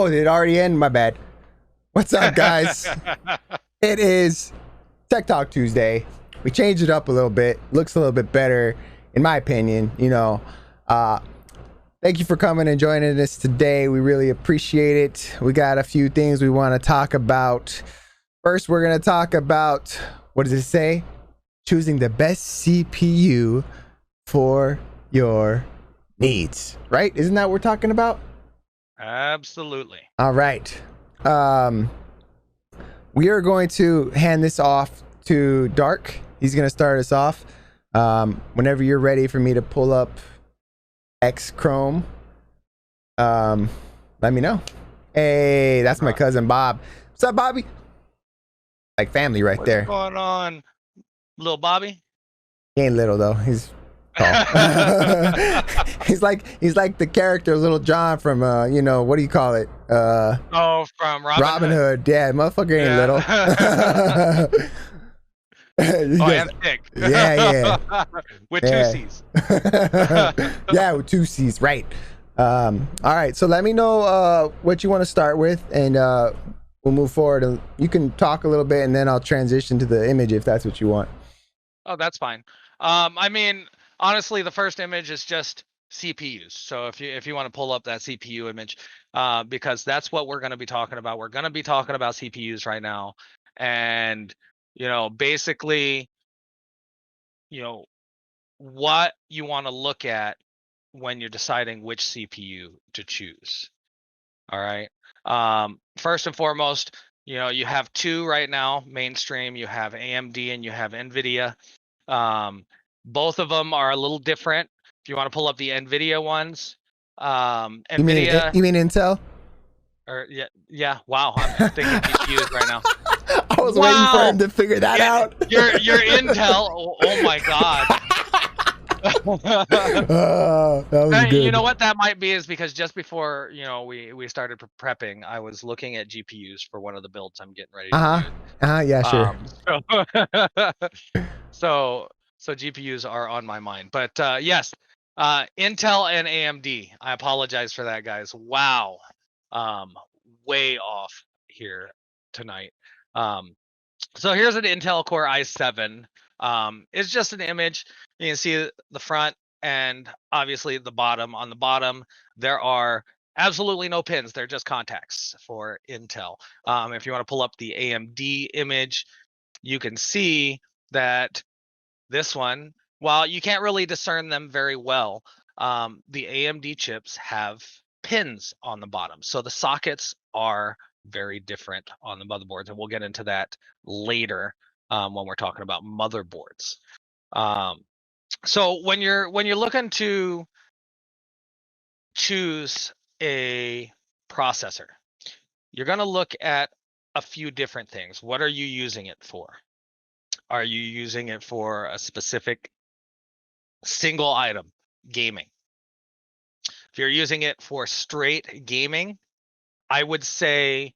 Oh, did it already end? My bad. What's up, guys? It is Tech Talk Tuesday. We changed it up a little bit. Looks a little bit better, in my opinion. Thank you for coming and joining us today. We really appreciate it. We got a few things we want to talk about. First, we're going to talk about, what does it say? Choosing the best CPU for your needs, right? Isn't that what we're talking about? Absolutely. All right. We are going to hand this off to Dark. He's going to start us off. Whenever you're ready for me to pull up X Chrome, let me know. Hey, that's my cousin Bob. What's up, Bobby? Like family right there. What's going on, little Bobby? He ain't little though. He's tall. he's like the character Little John from what do you call it? From Robin Hood. Yeah, motherfucker ain't little. And thick. Yeah. With two C's. Yeah, with two C's, right. All right, so let me know what you want to start with, and we'll move forward, and you can talk a little bit, and then I'll transition to the image if that's what you want. Oh, that's fine. I mean, honestly, the first image is just CPUs. So if you want to pull up that CPU image, because that's what we're going to be talking about. We're going to be talking about CPUs right now, and basically, what you want to look at when you're deciding which CPU to choose. All right. First and foremost, you have two right now, mainstream. You have AMD and you have NVIDIA. Both of them are a little different. If you want to pull up the NVIDIA ones, NVIDIA. You mean Intel? Or yeah. Wow, I'm thinking GPUs right now. I was waiting for him to figure that out. You're Intel. Oh my god. That was good. You know what that might be is because just before we started prepping, I was looking at GPUs for one of the builds I'm getting ready to do. Yeah, sure. So GPUs are on my mind, but yes, Intel and AMD. I apologize for that, guys. Wow, way off here tonight. So here's an Intel Core i7. It's just an image. You can see the front and obviously the bottom. On the bottom, there are absolutely no pins. They're just contacts for Intel. If you want to pull up the AMD image, you can see that this one, while you can't really discern them very well, the AMD chips have pins on the bottom. So the sockets are very different on the motherboards, and we'll get into that later when we're talking about motherboards. So when you're looking to choose a processor, you're going to look at a few different things. What are you using it for? Are you using it for a specific single item, gaming? If you're using it for straight gaming, I would say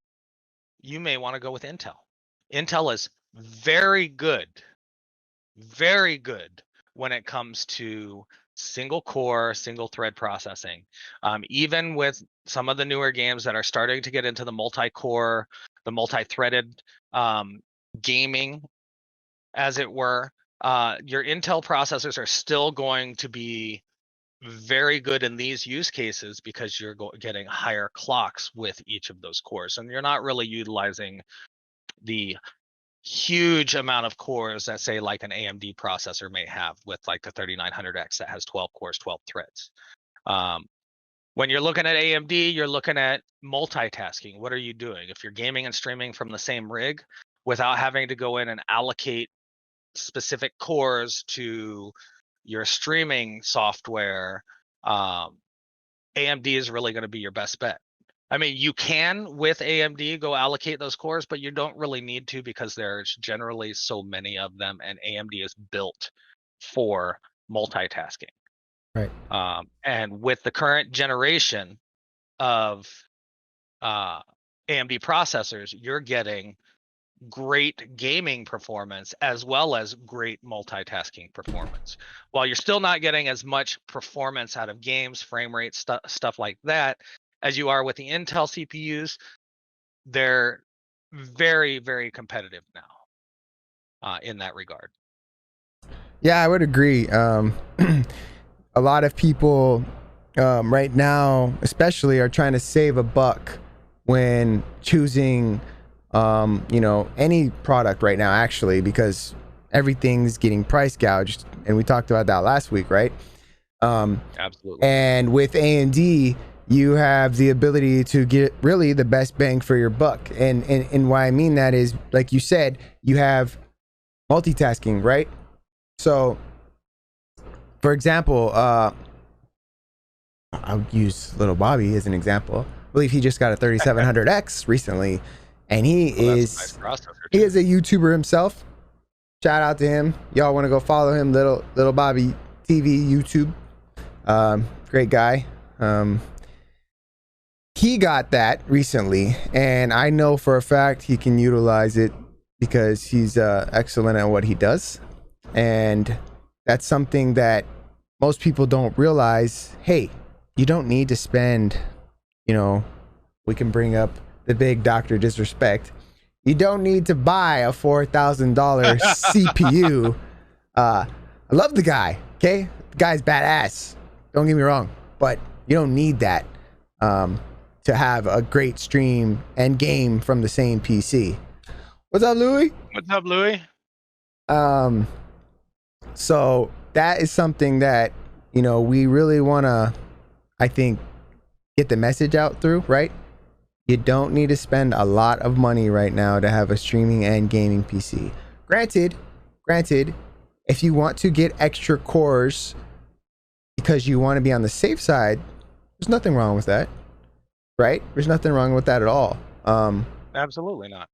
you may want to go with Intel. Intel is very good when it comes to single core, single thread processing. Even with some of the newer games that are starting to get into the multi-core, the multi-threaded gaming, as it were, your Intel processors are still going to be very good in these use cases because you're getting higher clocks with each of those cores, and you're not really utilizing the huge amount of cores that, say, like an AMD processor may have with like the 3900X that has 12 cores, 12 threads. When you're looking at AMD, you're looking at multitasking. What are you doing? If you're gaming and streaming from the same rig without having to go in and allocate specific cores to your streaming software, AMD is really going to be your best bet. I mean, you can with AMD go allocate those cores, but you don't really need to because there's generally so many of them, and AMD is built for multitasking. Right. And with the current generation of AMD processors, you're getting great gaming performance as well as great multitasking performance. While you're still not getting as much performance out of games, frame rate, stuff like that, as you are with the Intel CPUs. They're very, very competitive now in that regard. Yeah, I would agree. A lot of people right now, especially, are trying to save a buck when choosing, any product right now, actually, because everything's getting price gouged. And we talked about that last week, right? Absolutely. And with AMD, you have the ability to get really the best bang for your buck. And why I mean that is, like you said, you have multitasking, right? So, for example, I'll use little Bobby as an example. I believe he just got a 3700X recently, and he is a YouTuber himself. Shout out to him. Y'all want to go follow him, little Bobby TV YouTube. Great guy. He got that recently, and I know for a fact he can utilize it because he's excellent at what he does. And that's something that most people don't realize. Hey, you don't need to spend, we can bring up the big Dr. Disrespect. You don't need to buy a $4,000 CPU. I love the guy, okay? The guy's badass. Don't get me wrong, but you don't need that to have a great stream and game from the same PC. What's up, Louis? What's up, Louis? So that is something that, we really want to, I think, get the message out through, right? You don't need to spend a lot of money right now to have a streaming and gaming PC. Granted, if you want to get extra cores because you want to be on the safe side, there's nothing wrong with that, right? There's nothing wrong with that at all. Absolutely not.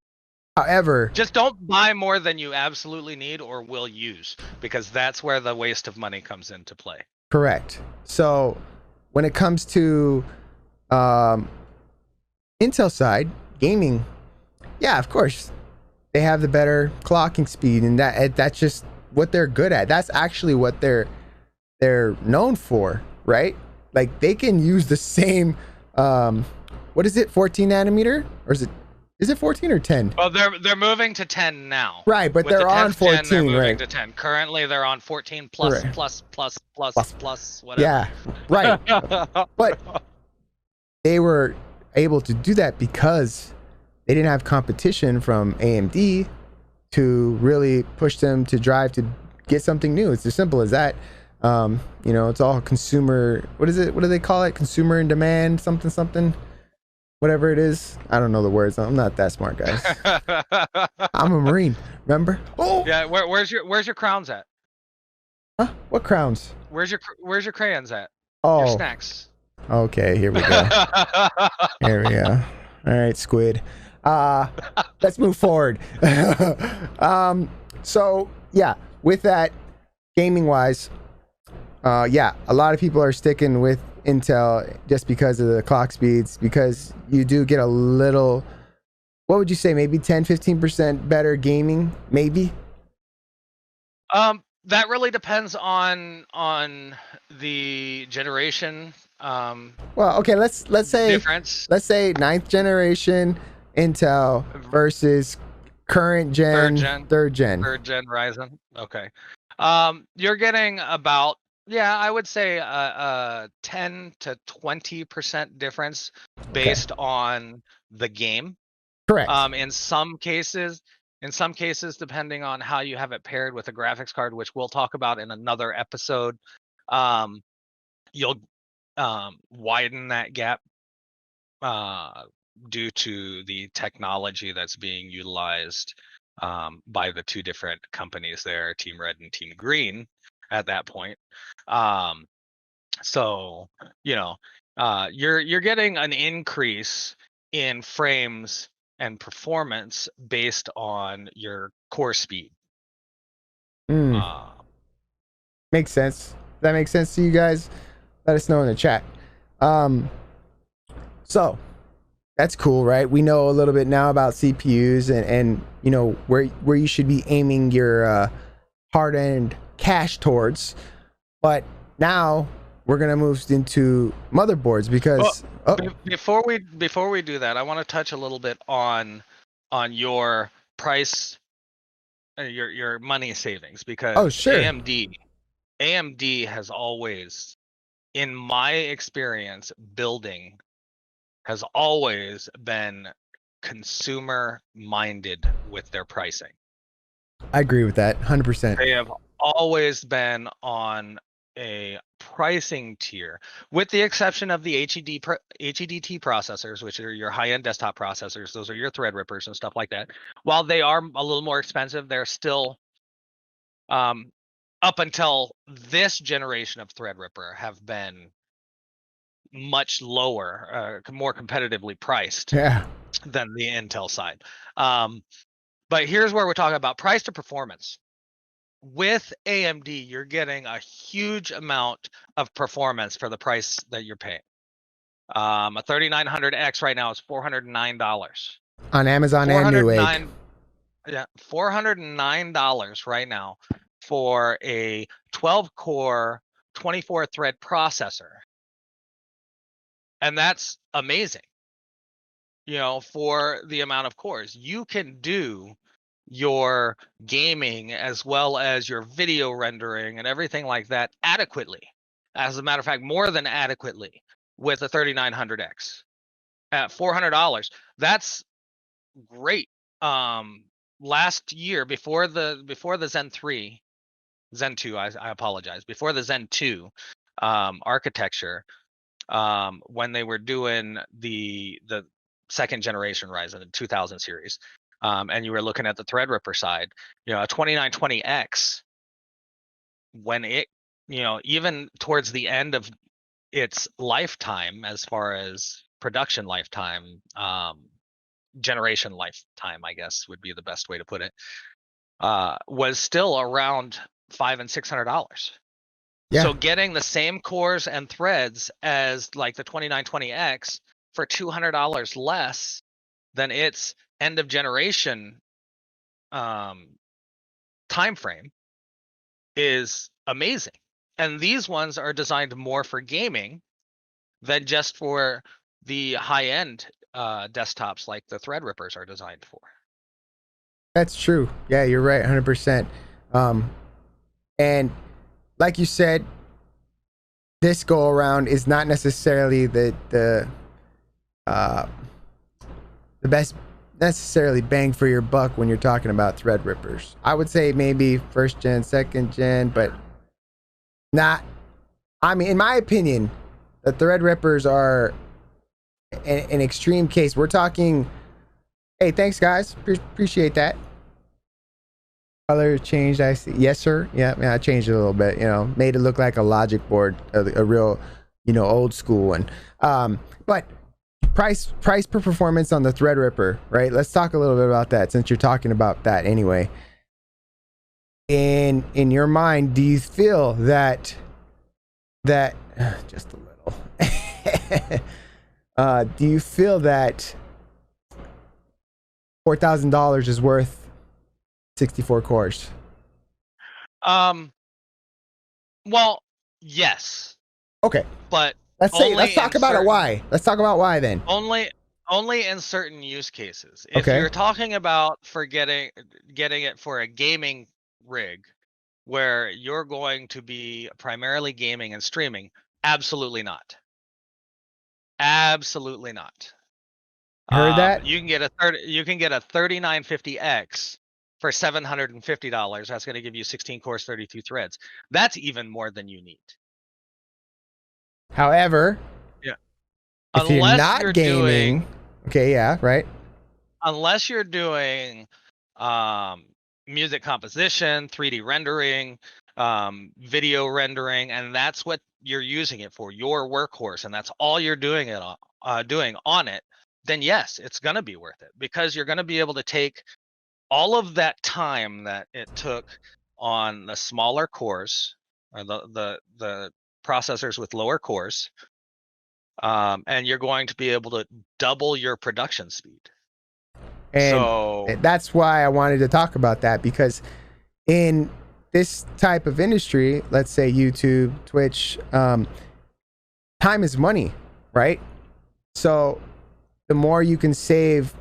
However, just don't buy more than you absolutely need or will use, because that's where the waste of money comes into play. Correct. So when it comes to Intel side gaming, yeah, of course they have the better clocking speed, and that's just what they're good at. That's actually what they're known for, right? Like, they can use the same what is it, 14 nanometer, or is it 14 or 10? Well, they're moving to 10 now. Right, but they're on 14, they're moving right? to 10. Currently, they're on 14 plus, Right. plus, whatever. Yeah, right. But they were able to do that because they didn't have competition from AMD to really push them to drive to get something new. It's as simple as that. It's all consumer. What is it? What do they call it? Consumer in demand, something. Whatever it is, I don't know the words. I'm not that smart, guys. I'm a Marine, remember? Oh, yeah. Where's your crowns at? Huh? What crowns? Where's your crayons at? Oh, Your snacks. Okay, here we go. Here we go. All right, Squid. Let's move forward. So yeah, with that, gaming wise, a lot of people are sticking with Intel just because of the clock speeds, because you do get a little, what would you say, maybe 10-15% better gaming, maybe? That really depends on the generation. Well, okay, let's say difference. Let's say 9th generation Intel versus current gen, third gen Ryzen. Okay. You're getting about, I would say a 10 to 20% difference based on the game. Correct. In some cases, depending on how you have it paired with a graphics card, which we'll talk about in another episode, you'll widen that gap due to the technology that's being utilized by the two different companies there, Team Red and Team Green, at that point. So you're getting an increase in frames and performance based on your core speed. Makes sense. That makes sense to you guys? Let us know in the chat. So that's cool, right? We know a little bit now about CPUs and where you should be aiming your hard-earned cash towards. But now we're gonna move into motherboards because Oh, Before we do that, I want to touch a little bit on your price, your money savings, oh, because sure. AMD has always, in my experience, building has always been consumer minded with their pricing. I agree with that 100%. They have always been on a pricing tier, with the exception of the HEDT processors, which are your high-end desktop processors. Those are your Threadrippers and stuff like that. While they are a little more expensive, they're still, up until this generation of Threadripper, have been much lower, more competitively priced Yeah. than the Intel side. But here's where we're talking about price to performance. With AMD, you're getting a huge amount of performance for the price that you're paying. A 3900X right now is $409. On Amazon and Newegg. Yeah, $409 right now for a 12-core, 24-thread processor, and that's amazing. For the amount of cores, you can do your gaming as well as your video rendering and everything like that adequately. As a matter of fact, more than adequately, with a 3900X at $400. That's great. Last year, before the Zen 3, Zen 2, I apologize, before the Zen 2 architecture, when they were doing the second generation Ryzen, the 2000 series, and you were looking at the Threadripper side, a 2920X, when it, even towards the end of its lifetime, as far as production lifetime, generation lifetime, I guess would be the best way to put it, was still around $500 and $600. Yeah. So getting the same cores and threads as like the 2920X for $200 less than its end of generation time frame is amazing. And these ones are designed more for gaming than just for the high-end desktops like the Threadrippers are designed for. That's true. Yeah, you're right, 100%. And like you said, this go around is not necessarily the best necessarily bang for your buck when you're talking about Threadrippers. I would say maybe first gen, second gen, but not. I mean, in my opinion, the Threadrippers are an extreme case. We're talking. Hey, thanks guys. Appreciate that. Color changed. I see. Yes, sir. Yeah, I changed it a little bit. Made it look like a logic board, a real, old school one. But price per performance on the Threadripper, right? Let's talk a little bit about that, since you're talking about that anyway. In your mind, do you feel that just a little? Do you feel that $4,000 is worth 64 cores? Well, yes. Okay. But let's talk about it. Why? Let's talk about why then. Only in certain use cases. If Okay. you're talking about for getting it for a gaming rig where you're going to be primarily gaming and streaming, absolutely not. Absolutely not. Heard that? You can get a 3950X for $750. That's going to give you 16 cores, 32 threads. That's even more than you need. However, yeah, if you're not gaming, okay, yeah, right. Unless you're doing music composition, 3D rendering, video rendering, and that's what you're using it for, your workhorse, and that's all you're doing on it, then yes, it's going to be worth it, because you're going to be able to take all of that time that it took on the smaller cores, or the processors with lower cores, and you're going to be able to double your production speed. And so that's why I wanted to talk about that, because in this type of industry, let's say YouTube, Twitch, time is money, right? So the more you can save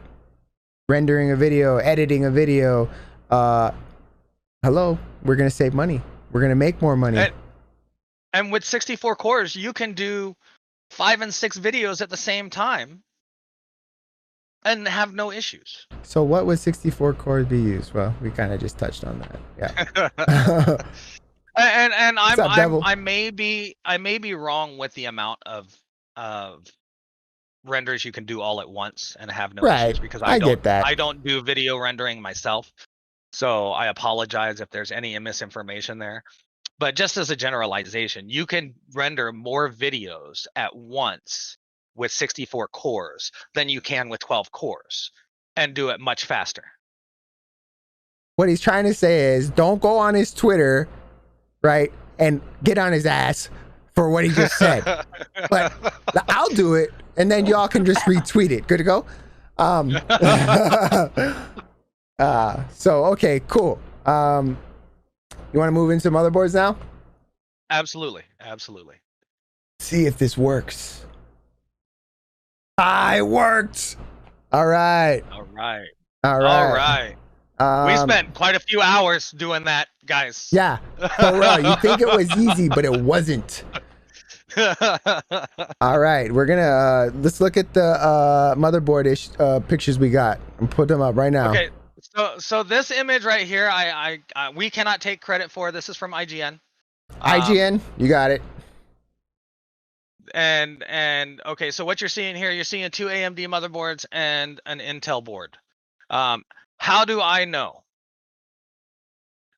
rendering a video, editing a video, hello, we're gonna save money. We're gonna make more money. And with 64 cores, you can do 5 and 6 videos at the same time and have no issues. So what would 64 cores be used? Well, we kind of just touched on that. Yeah. and What's up, Devil? I may be wrong with the amount of renders you can do all at once and have no Right. issues, because I get that. I don't do video rendering myself. So I apologize if there's any misinformation there. But just as a generalization, you can render more videos at once with 64 cores than you can with 12 cores and do it much faster. What he's trying to say is don't go on his Twitter, right, and get on his ass for what he just said. But I'll do it, and then y'all can just retweet it. Good to go? So, okay, cool. You want to move into motherboards now? Absolutely. Absolutely. See if this works. It worked. All right. All right. All right. All right. We spent quite a few hours doing that, guys. Yeah. For real. You think it was easy, but it wasn't. All right. We're going to, let's look at the motherboard-ish pictures we got and put them up right now. Okay. So this image right here, we cannot take credit for. This is from IGN. IGN, you got it. And okay, so what you're seeing here, you're seeing 2 AMD motherboards and an Intel board. How do I know?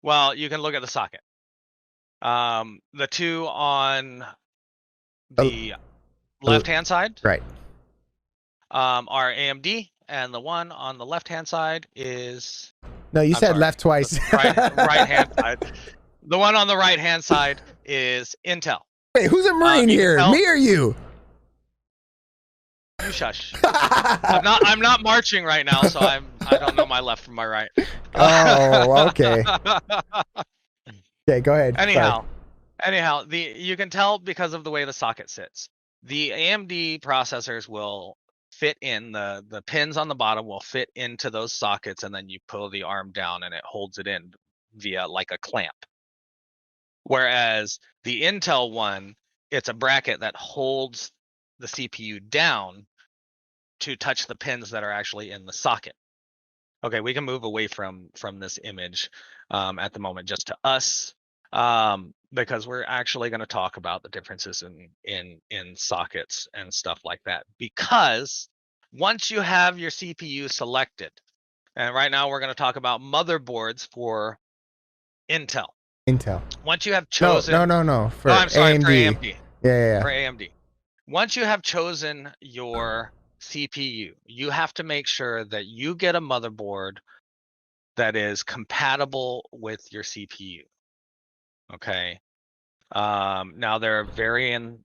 Well, you can look at the socket. The two on the left-hand side, right, are AMD, and the one on the left-hand side is... No, you said left twice. Right-hand side. The one on the right-hand side is Intel. Wait, who's a Marine here? Me or you? You shush. I'm not marching right now, so I don't know my left from my right. Oh, okay. Okay, go ahead. Anyhow, you can tell because of the way the socket sits. The AMD processors will fit in, the pins on the bottom will fit into those sockets, and then you pull the arm down and it holds it in via like a clamp. Whereas the Intel one, it's a bracket that holds the CPU down to touch the pins that are actually in the socket. Okay, we can move away from this image at the moment just to us, because we're actually going to talk about the differences in sockets and stuff like that. Because once you have your CPU selected, and right now we're going to talk about motherboards for Intel. Once you have chosen... No. For I'm sorry, AMD. for AMD. Yeah. For AMD. Once you have chosen your CPU, you have to make sure that you get a motherboard that is compatible with your CPU. Okay. Now there are varying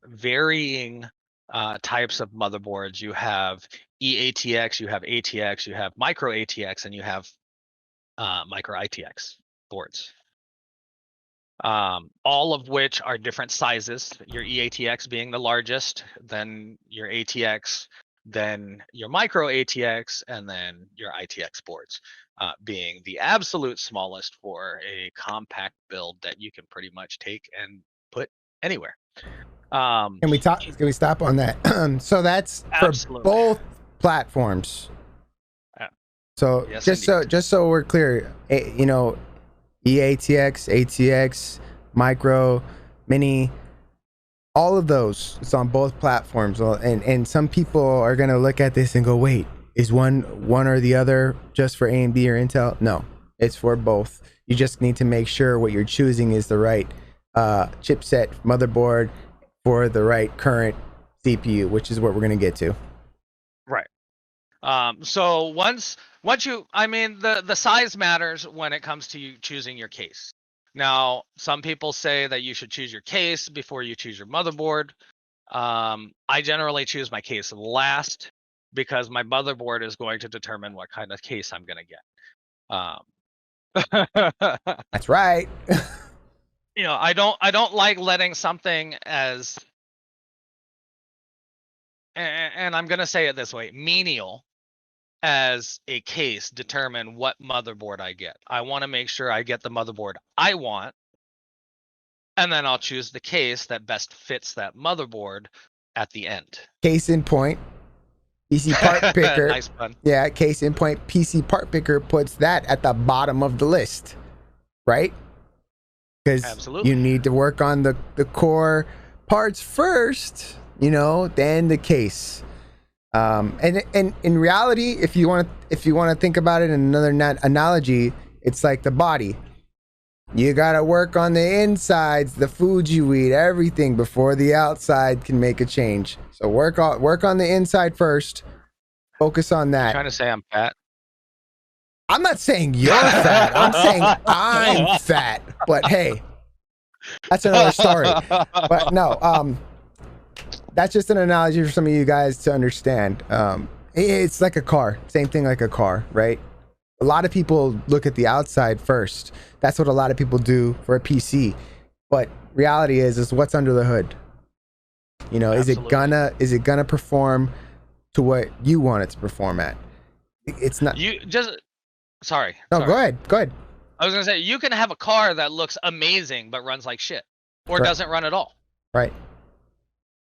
types of motherboards. You have eATX, you have ATX, you have micro ATX, and you have micro ITX boards. All of which are different sizes. Your eATX being the largest, then your ATX, then your micro ATX, and then your ITX boards being the absolute smallest for a compact build that you can pretty much take and put anywhere. Can we stop on that? So that's for both platforms. So yes, just so we're clear, eATX, ATX, micro, mini, all of those, it's on both platforms. And some people are going to look at this and go, wait, is one or the other just for AMD or Intel? No, it's for both. You just need to make sure what you're choosing is the right chipset motherboard for the right current CPU, which is what we're going to get to. Right. So once you, the size matters when it comes to you choosing your case. Now, some people say that you should choose your case before you choose your motherboard. I generally choose my case last because my motherboard is going to determine what kind of case I'm going to get. That's right. I don't like letting something as and I'm gonna say it this way, menial as a case determine what motherboard I get. I want to make sure I get the motherboard I want, and then I'll choose the case that best fits that motherboard at the end. Case in point, PC Part Picker. Nice pun. Yeah, case in point, PC Part Picker puts that at the bottom of the list, right? Because you need to work on the core parts first, you know, then the case. And in reality, if you want to think about it in another analogy, it's like the body. You gotta work on the insides, the food you eat, everything before the outside can make a change. So work on the inside first. Focus on that. You're trying to say I'm fat? I'm not saying you're fat. I'm saying I'm fat. But hey, that's another story. But no, that's just an analogy for some of you guys to understand. It's like a car. Same thing like a car, right? A lot of people look at the outside first. That's what a lot of people do for a PC. But reality is what's under the hood. You know, Absolutely. is it gonna perform to what you want it to perform at? It's not. You just sorry. No, sorry. Go ahead. I was gonna say you can have a car that looks amazing but runs like shit, or doesn't run at all. Right.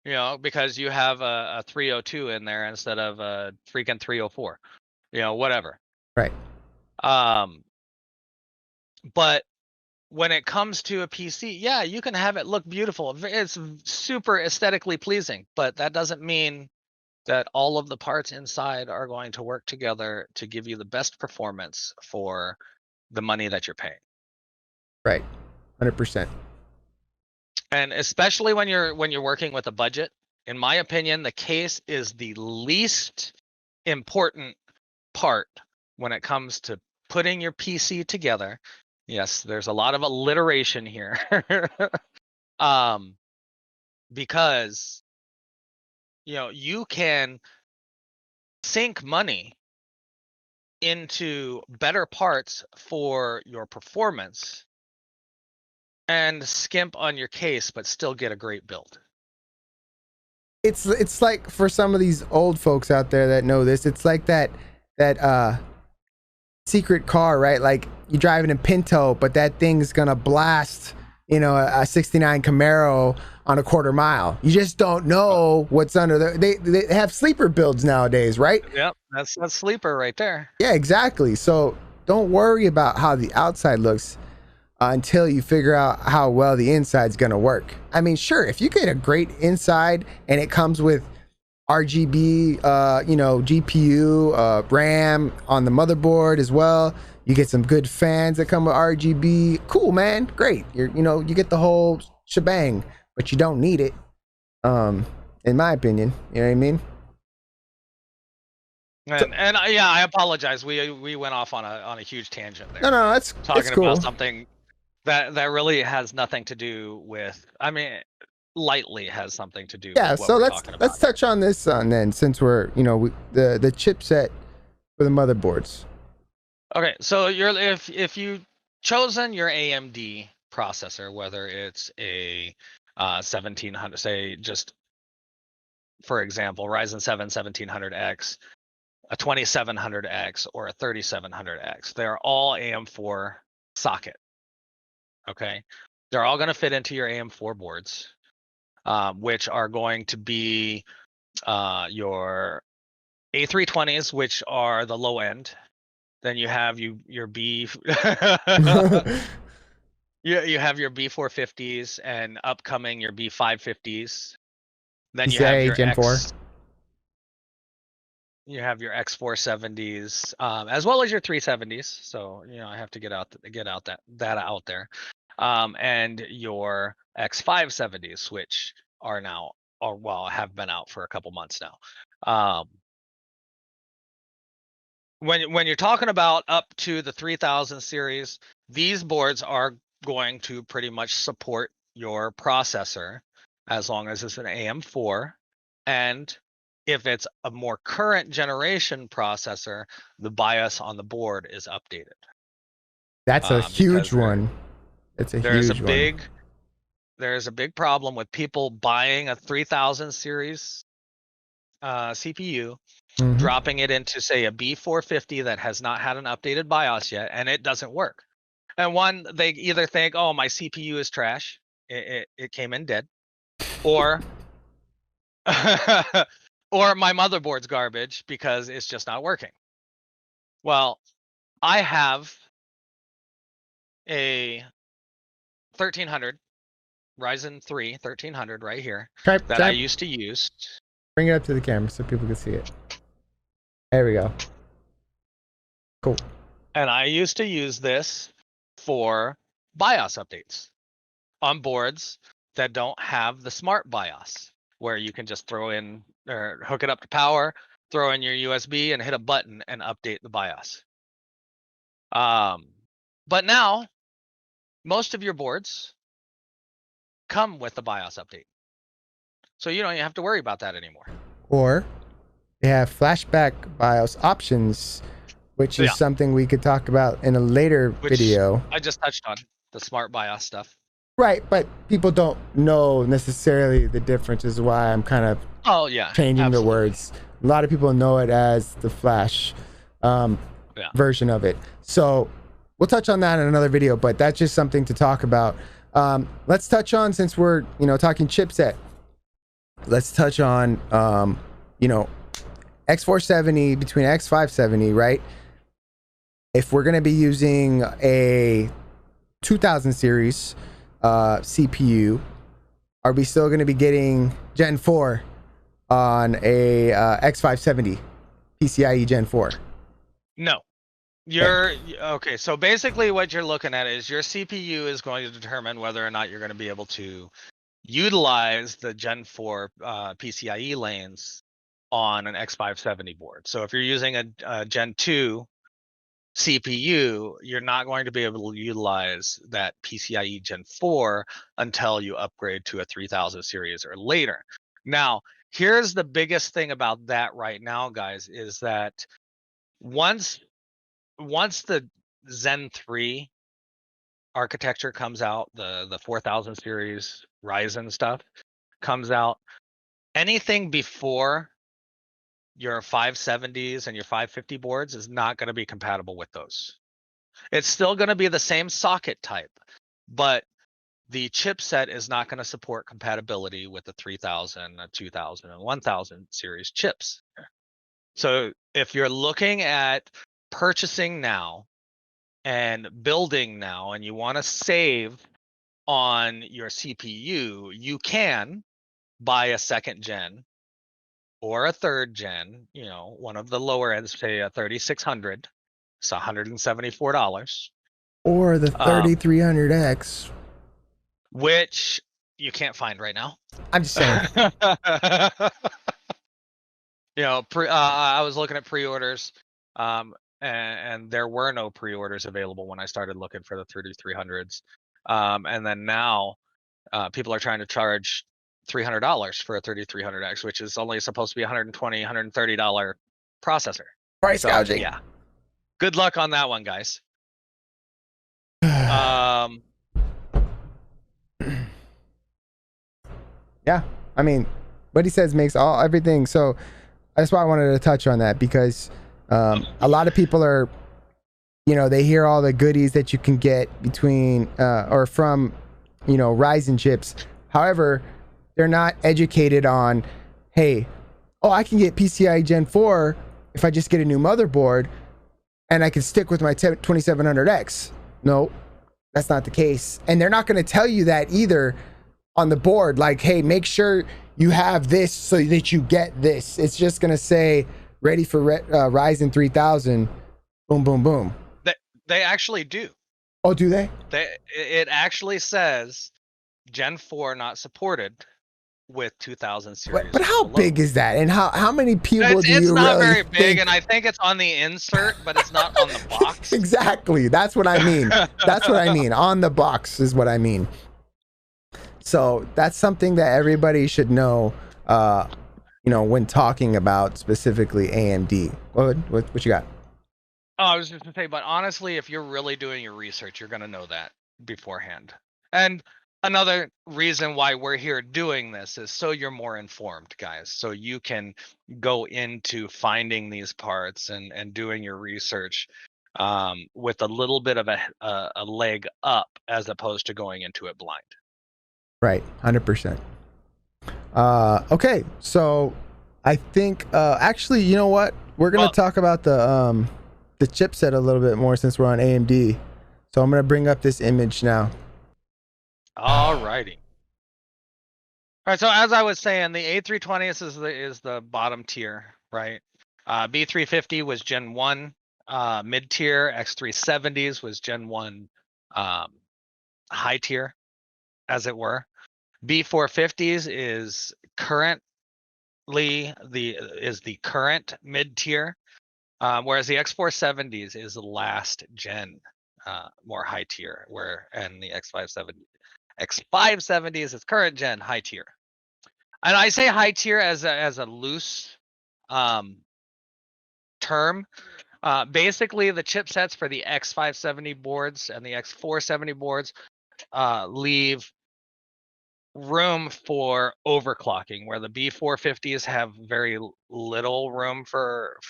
You know, because you have a 302 in there instead of a freaking 304. You know, whatever. Right. But when it comes to a PC, yeah, you can have it look beautiful. It's super aesthetically pleasing, but that doesn't mean that all of the parts inside are going to work together to give you the best performance for the money that you're paying. Right. 100%. And especially when you're working with a budget, in my opinion, the case is the least important part when it comes to putting your PC together. Yes, there's a lot of alliteration here. Because you know, you can sink money into better parts for your performance and skimp on your case but still get a great build. It's like, for some of these old folks out there that know this, it's like that secret car, right? Like you're driving a Pinto, but that thing's gonna blast, you know, a 69 Camaro on a quarter mile. You just don't know what's under the. They have sleeper builds nowadays, right? Yep, that's sleeper right there. Yeah, exactly. So don't worry about how the outside looks until you figure out how well the inside's gonna work. I mean, sure, if you get a great inside and it comes with RGB, you know, GPU, RAM on the motherboard as well. You get some good fans that come with RGB. Cool, man. Great. You get the whole shebang, but you don't need it. In my opinion, you know what I mean? And yeah, I apologize. We went off on a huge tangent there. No, that's talking cool. about something that really has nothing to do with. I mean, lightly has something to do. Yeah, with what so we're let's touch on this then, since we're the chipset for the motherboards. Okay, so if you chosen your AMD processor, whether it's a 1700, say just for example, Ryzen 7 1700X, a 2700X, or a 3700X, they're all AM4 socket. Okay, they're all going to fit into your AM4 boards. Which are going to be your A320s, which are the low end. Then you have your B. you have your B450s and upcoming your B550s. Then you have your Gen 4. You have your X470s, as well as your 370s. So I have to get out that out there. And your X570s, which have been out for a couple months now. When you're talking about up to the 3000 series, these boards are going to pretty much support your processor as long as it's an AM4. And if it's a more current generation processor, the BIOS on the board is updated. That's a huge one. There's a big problem with people buying a 3000 series CPU, Mhm. dropping it into say a B450 that has not had an updated BIOS yet, and it doesn't work. And one, they either think, oh, my CPU is trash, it came in dead, or or my motherboard's garbage because it's just not working. Well, I have a 1300 Ryzen 3 1300 right here that I used to use. Bring it up to the camera so people can see it. There we go. Cool. And I used to use this for BIOS updates on boards that don't have the smart BIOS, where you can just throw in or hook it up to power, throw in your USB and hit a button and update the BIOS. But now most of your boards come with the BIOS update. So you don't even have to worry about that anymore. Or they have flashback BIOS options, which is something we could talk about in a later video. I just touched on the smart BIOS stuff. Right, but people don't know necessarily the difference, is why I'm kind of changing the words. A lot of people know it as the flash version of it. So we'll touch on that in another video, but that's just something to talk about. Let's touch on, since we're talking chipset, let's touch on X470 between X570, right? If we're going to be using a 2000 series CPU, are we still going to be getting Gen 4 on a X570 PCIe Gen 4? No. You're okay. So basically what you're looking at is your CPU is going to determine whether or not you're going to be able to utilize the Gen 4 PCIe lanes on an X570 board. So if you're using a Gen 2 CPU, you're not going to be able to utilize that PCIe Gen 4 until you upgrade to a 3000 series or later. Now, here's the biggest thing about that right now, guys, is that once the Zen 3 architecture comes out, the 4000 series Ryzen stuff comes out, anything before your 570s and your 550 boards is not going to be compatible with those. It's still going to be the same socket type, but the chipset is not going to support compatibility with the 3000, 2000, and 1000 series chips. So if you're looking at purchasing now and building now, and you want to save on your CPU, you can buy a second gen or a third gen, one of the lower ends, say a 3600. It's $174. Or the 3300X, which you can't find right now. I'm just saying. I was looking at pre-orders, and there were no pre-orders available when I started looking for the 3300s. And then now people are trying to charge $300 for a 3300X, which is only supposed to be $120, $130 processor. Price gouging. Yeah. Good luck on that one, guys. Yeah, I mean, what he says makes everything. So that's why I wanted to touch on that, because a lot of people are, they hear all the goodies that you can get between or from, Ryzen chips. However, they're not educated on, hey, I can get PCIe Gen 4 if I just get a new motherboard and I can stick with my 2700X. No, that's not the case. And they're not going to tell you that either on the board. Like, hey, make sure you have this so that you get this. It's just going to say ready for Ryzen 3000. Boom, boom, boom. They actually do. Oh, do they? It actually says Gen 4 not supported with 2000 series. But how big is that? And how many people do you really think? It's not very big, and I think it's on the insert, but it's not on the box. Exactly. That's what I mean. That's what I mean. On the box is what I mean. So that's something that everybody should know, when talking about specifically AMD. What you got? Oh, I was just going to say, but honestly, if you're really doing your research, you're going to know that beforehand. And another reason why we're here doing this is so you're more informed, guys. So you can go into finding these parts and doing your research with a little bit of a leg up as opposed to going into it blind. Right, 100%. Okay, so I think actually, you know what? We're gonna talk about the chipset a little bit more since we're on AMD. So I'm gonna bring up this image now. Alrighty. All right, so as I was saying, the A320s is the bottom tier, right? B350 was Gen 1 mid tier. X370s was Gen 1 high tier, as it were. B450s is currently the current mid tier, whereas the X470s is the last gen more high tier, and the X570s is current gen high tier. And I say high tier as a loose term. Basically, the chipsets for the X570 boards and the X470 boards leave room for overclocking, where the B450s have very little room for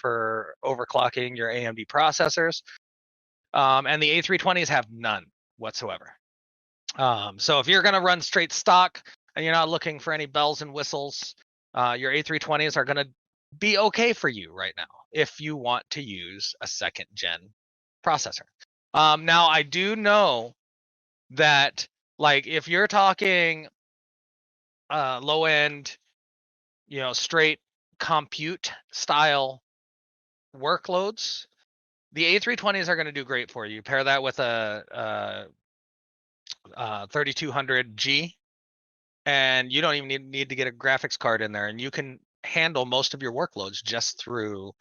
overclocking your AMD processors, and the A320s have none whatsoever. So if you're going to run straight stock and you're not looking for any bells and whistles, your A320s are going to be okay for you right now if you want to use a second gen processor. Now I do know that, like, if you're talking low end, straight compute style workloads, the A320s are going to do great for you. Pair that with a 3200G, and you don't even need to get a graphics card in there, and you can handle most of your workloads just through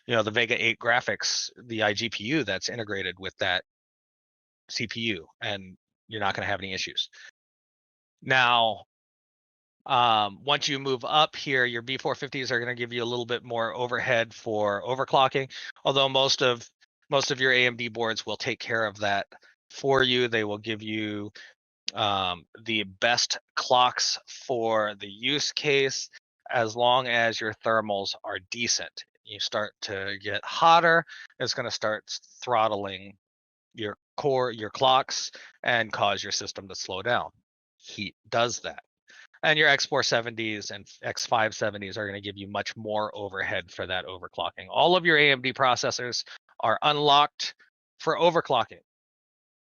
the Vega 8 graphics, the iGPU that's integrated with that CPU, and you're not going to have any issues. Now, once you move up here, your B450s are going to give you a little bit more overhead for overclocking, although most of your AMD boards will take care of that for you. They will give you the best clocks for the use case, as long as your thermals are decent. You start to get hotter, it's going to start throttling your clocks and cause your system to slow down. Heat does that. And your X470s and X570s are going to give you much more overhead for that overclocking. All of your AMD processors are unlocked for overclocking.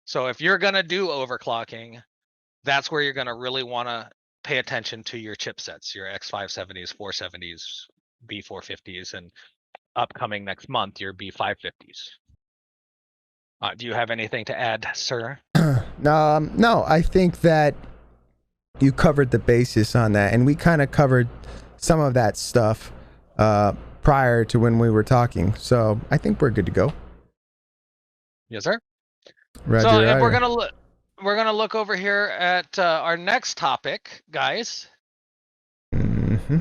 So if you're going to do overclocking, that's where you're going to really want to pay attention to your chipsets, your X570s, 470s, B450s, and upcoming next month, your B550s. Do you have anything to add, sir? No, I think that you covered the basis on that, and we kind of covered some of that stuff prior to when we were talking. So I think we're good to go. Yes, sir. Roger, so if we're gonna look over here at our next topic, guys. Mm-hmm.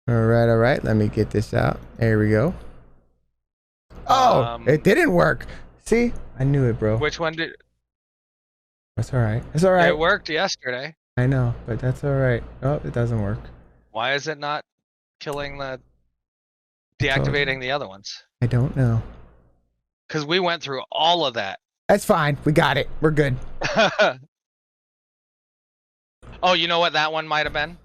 All right. Let me get this out. There we go. Oh, it didn't work. See, I knew it, bro. Which one did? That's all right. It's all right. It worked yesterday. I know, but that's all right. Oh, it doesn't work. Why is it not deactivating the other ones? I don't know. Because we went through all of that. That's fine. We got it. We're good. Oh, you know what that one might have been?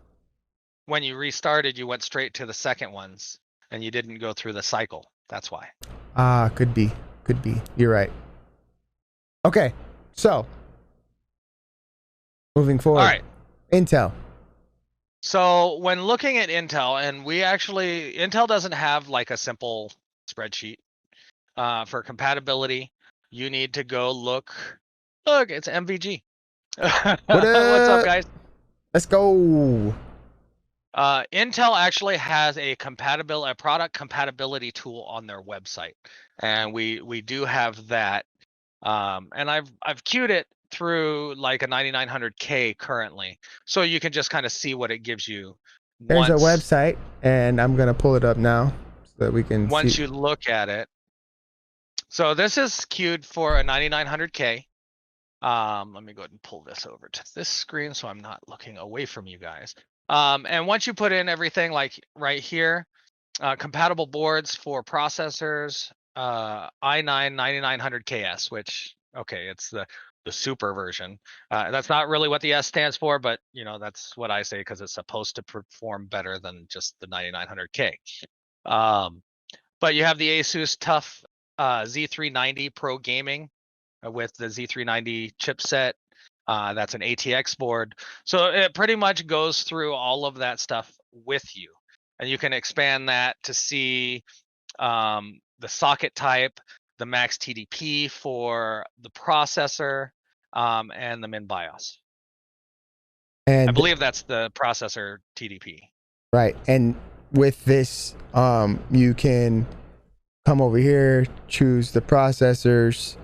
When you restarted, you went straight to the second ones, and you didn't go through the cycle. That's why. Could be. You're right. Okay, so moving forward. All right. Intel. So when looking at Intel, and Intel doesn't have like a simple spreadsheet for compatibility. You need to go look. Look, it's MVG. What's up, guys? Let's go. Intel actually has a product compatibility tool on their website, and we do have that. And I've queued it through like a 9900K currently, so you can just kind of see what it gives you. There's a website, and I'm gonna pull it up now so that we can. Once you look at it. So this is queued for a 9900K. Let me go ahead and pull this over to this screen so I'm not looking away from you guys. And once you put in everything like right here, compatible boards for processors, i9 9900KS, which, okay, it's the super version. That's not really what the S stands for, but that's what I say because it's supposed to perform better than just the 9900K. But you have the Asus TUF Z390 Pro Gaming with the Z390 chipset. That's an ATX board. So it pretty much goes through all of that stuff with you. And you can expand that to see the socket type, the max TDP for the processor, and the min BIOS. And I believe that's the processor TDP. right. And with this, you can come over here, choose the processors,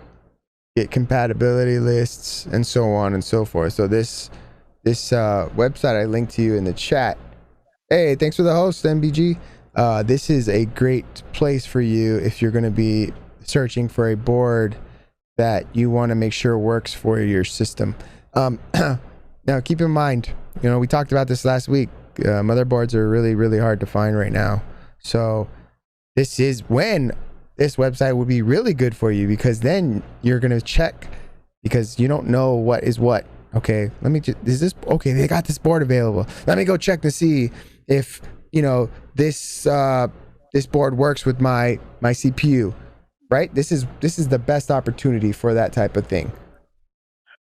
get compatibility lists, and so on and so forth. So this website I linked to you in the chat. Hey, thanks for the host, MBG. This is a great place for you if you're going to be searching for a board that you want to make sure works for your system. Now, keep in mind, we talked about this last week. Motherboards are really, really hard to find right now. So this is when this website would be really good for you, because then you're going to check, because you don't know what is what. Okay, let me just, is this, okay, they got this board available. Let me go check to see if, this board works with my CPU, right? This is the best opportunity for that type of thing.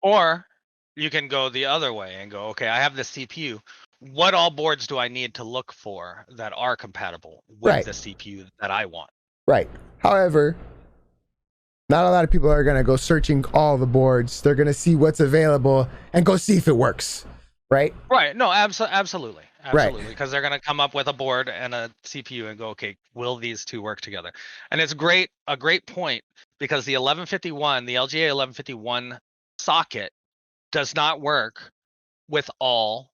Or you can go the other way and go, okay, I have the CPU. What all boards do I need to look for that are compatible with the CPU that I want? Right. However, not a lot of people are going to go searching all the boards. They're going to see what's available and go see if it works. Right? Right. No, absolutely. Absolutely. Because they're going to come up with a board and a CPU and go, okay, will these two work together? And it's a great point, because the 1151, the LGA 1151 socket does not work with all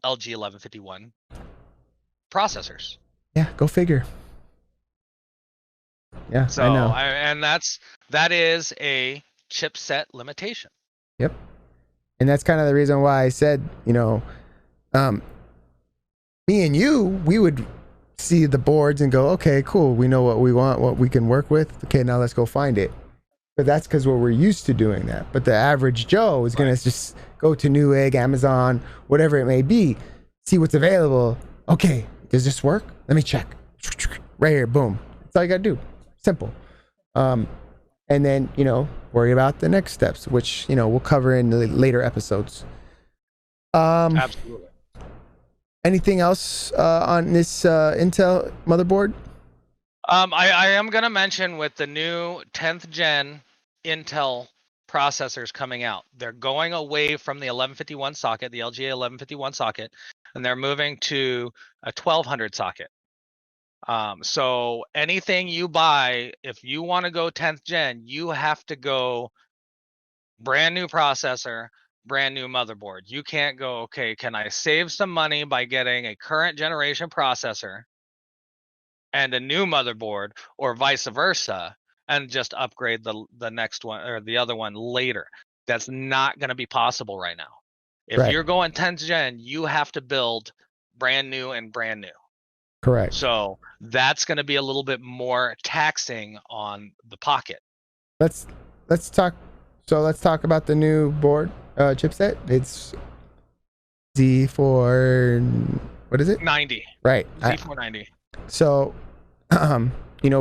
LG 1151 processors. Yeah, go figure. Yeah, so I know. And that is a chipset limitation. Yep. And that's kind of the reason why I said, me and you, we would see the boards and go, okay, cool. We know what we want, what we can work with. Okay, now let's go find it. But that's because we're used to doing that. But the average Joe is going to just go to Newegg, Amazon, whatever it may be, see what's available. Okay, does this work? Let me check. Right here, boom. That's all you got to do. Simple. And then, worry about the next steps, which, we'll cover in the later episodes. Absolutely. Anything else on this Intel motherboard? I am going to mention, with the new 10th gen Intel processors coming out, they're going away from the 1151 socket, the LGA 1151 socket, and they're moving to a 1200 socket. So anything you buy, if you want to go 10th gen, you have to go brand new processor, brand new motherboard. You can't go, okay, can I save some money by getting a current generation processor and a new motherboard, or vice versa, and just upgrade the next one or the other one later? That's not going to be possible right now. If you're going 10th gen, you have to build brand new and brand new. Correct. So that's going to be a little bit more taxing on the pocket. Let's talk about the new board chipset. It's Z4, what is it? 90. Right. Z490. So,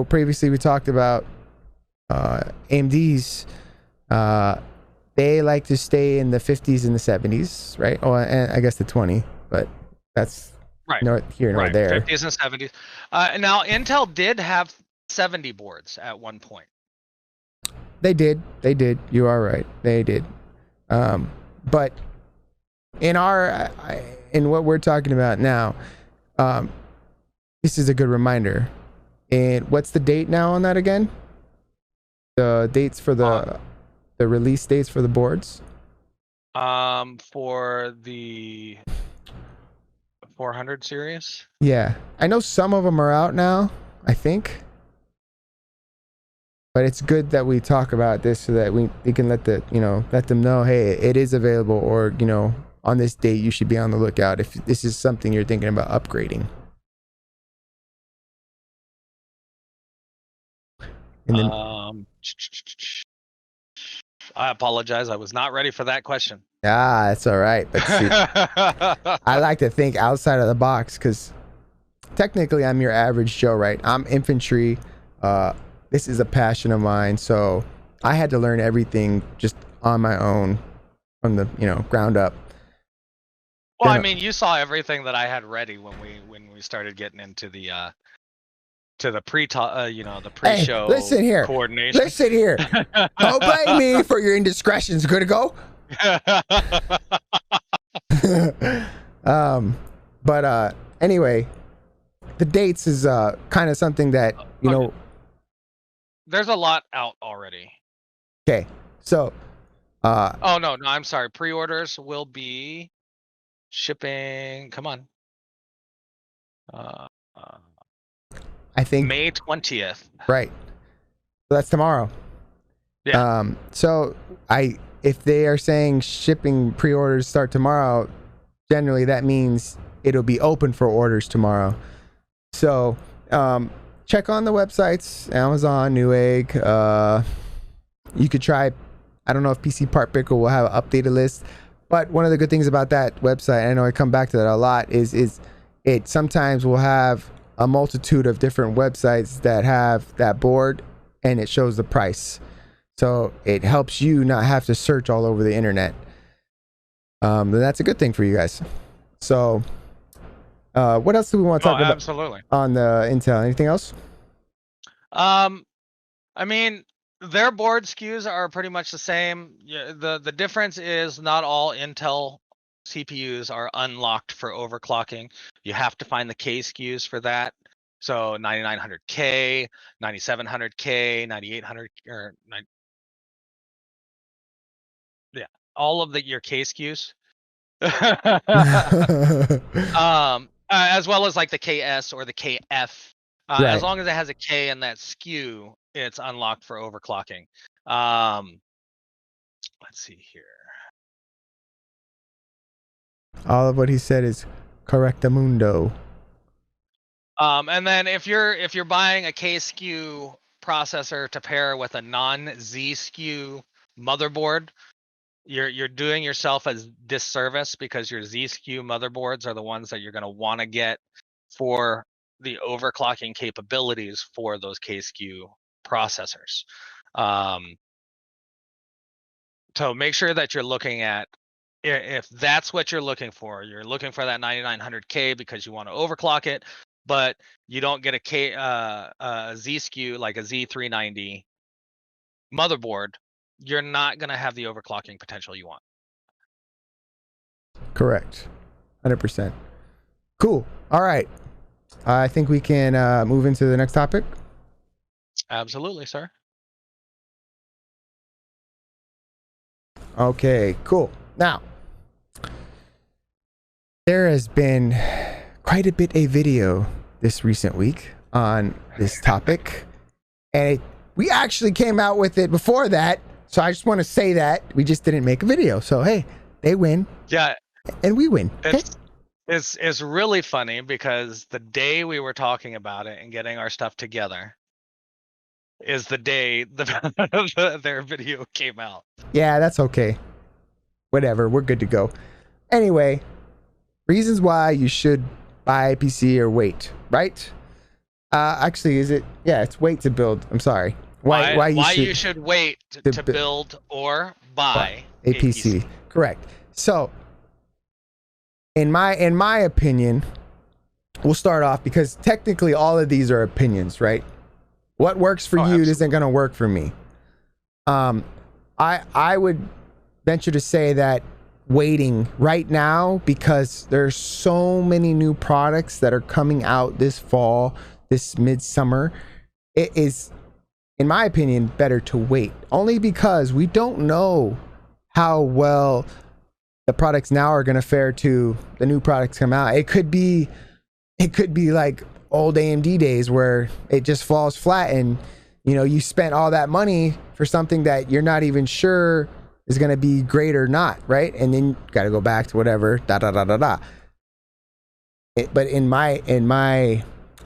previously we talked about AMD's. They like to stay in the 50s and the 70s, right? Oh, and I guess the 20, but that's right here nor there. 50s and 70s. Now, Intel did have 70 boards at one point. They did. You are right. They did. But in what we're talking about now, this is a good reminder. And what's the date now on that again? The dates for the release dates for the boards? For the 400 series? Yeah. I know some of them are out now, I think. but it's good that we talk about this so that we can let them know, hey, it is available, or on this date you should be on the lookout if this is something you're thinking about upgrading. And then, I apologize. I was not ready for that question. that's all right. But see, I like to think outside of the box, because technically I'm your average Joe, right? I'm infantry. This is a passion of mine, so I had to learn everything just on my own from the ground up. Well, I mean, you saw everything that I had ready when we started getting into the to the the pre-show listen here. Coordination. Listen here. Don't blame me for your indiscretions. Good to go. But anyway, the dates is kind of something that there's a lot out already. Okay, so oh no, I'm sorry. Pre-orders will be shipping. Come on. I think May 20th. Right. So that's tomorrow. Yeah. So if they are saying shipping pre-orders start tomorrow, generally that means it'll be open for orders tomorrow. So check on the websites, Amazon, Newegg. You could try, I don't know if PC Part Picker will have an updated list, but one of the good things about that website, I know I come back to that a lot, is it sometimes will have a multitude of different websites that have that board, and it shows the price. So it helps you not have to search all over the internet. That's a good thing for you guys. So what else do we want to talk about? Absolutely. On the Intel? Anything else? I mean, their board SKUs are pretty much the same. The difference is not all Intel CPUs are unlocked for overclocking. You have to find the K SKUs for that. So 9900K, 9700K, 9800, or all of your K SKUs. As well as like the KS or the KF. Right. As long as it has a K in that SKU, it's unlocked for overclocking. Let's see here. All of what he said is correctamundo. And then if you're buying a K SKU processor to pair with a non-Z SKU motherboard, you're doing yourself a disservice, because your Z SKU motherboards are the ones that you're going to want to get for the overclocking capabilities for those K SKU processors. So make sure that you're looking at, if that's what you're looking for that 9900K because you want to overclock it, but you don't get a Z SKU like a Z390 motherboard, you're not going to have the overclocking potential you want. Correct. 100%. Cool. All right. I think we can move into the next topic. Absolutely, sir. Okay, cool. Now, there has been quite a bit of video this recent week on this topic, and we actually came out with it before that, so I just want to say that we just didn't make a video. So hey, they win. Yeah. And we win. It's really funny because the day we were talking about it and getting our stuff together is the day their video came out. Yeah, that's okay. Whatever, we're good to go. Anyway, reasons why you should buy a PC or wait, right? Actually, is it? Yeah, it's wait to build. I'm sorry. Why you should wait to build or buy a PC. Correct. So, in my opinion, we'll start off, because technically all of these are opinions, right? What works for you absolutely. Isn't going to work for me. I would venture to say that waiting right now, because there's so many new products that are coming out this fall, this midsummer, it is, in my opinion, better to wait. Only because we don't know how well the products now are going to fare to the new products come out. It could be like old AMD days where it just falls flat, and you know, you spent all that money for something that you're not even sure is going to be great or not, right? And then you got to go back to whatever, But in my, I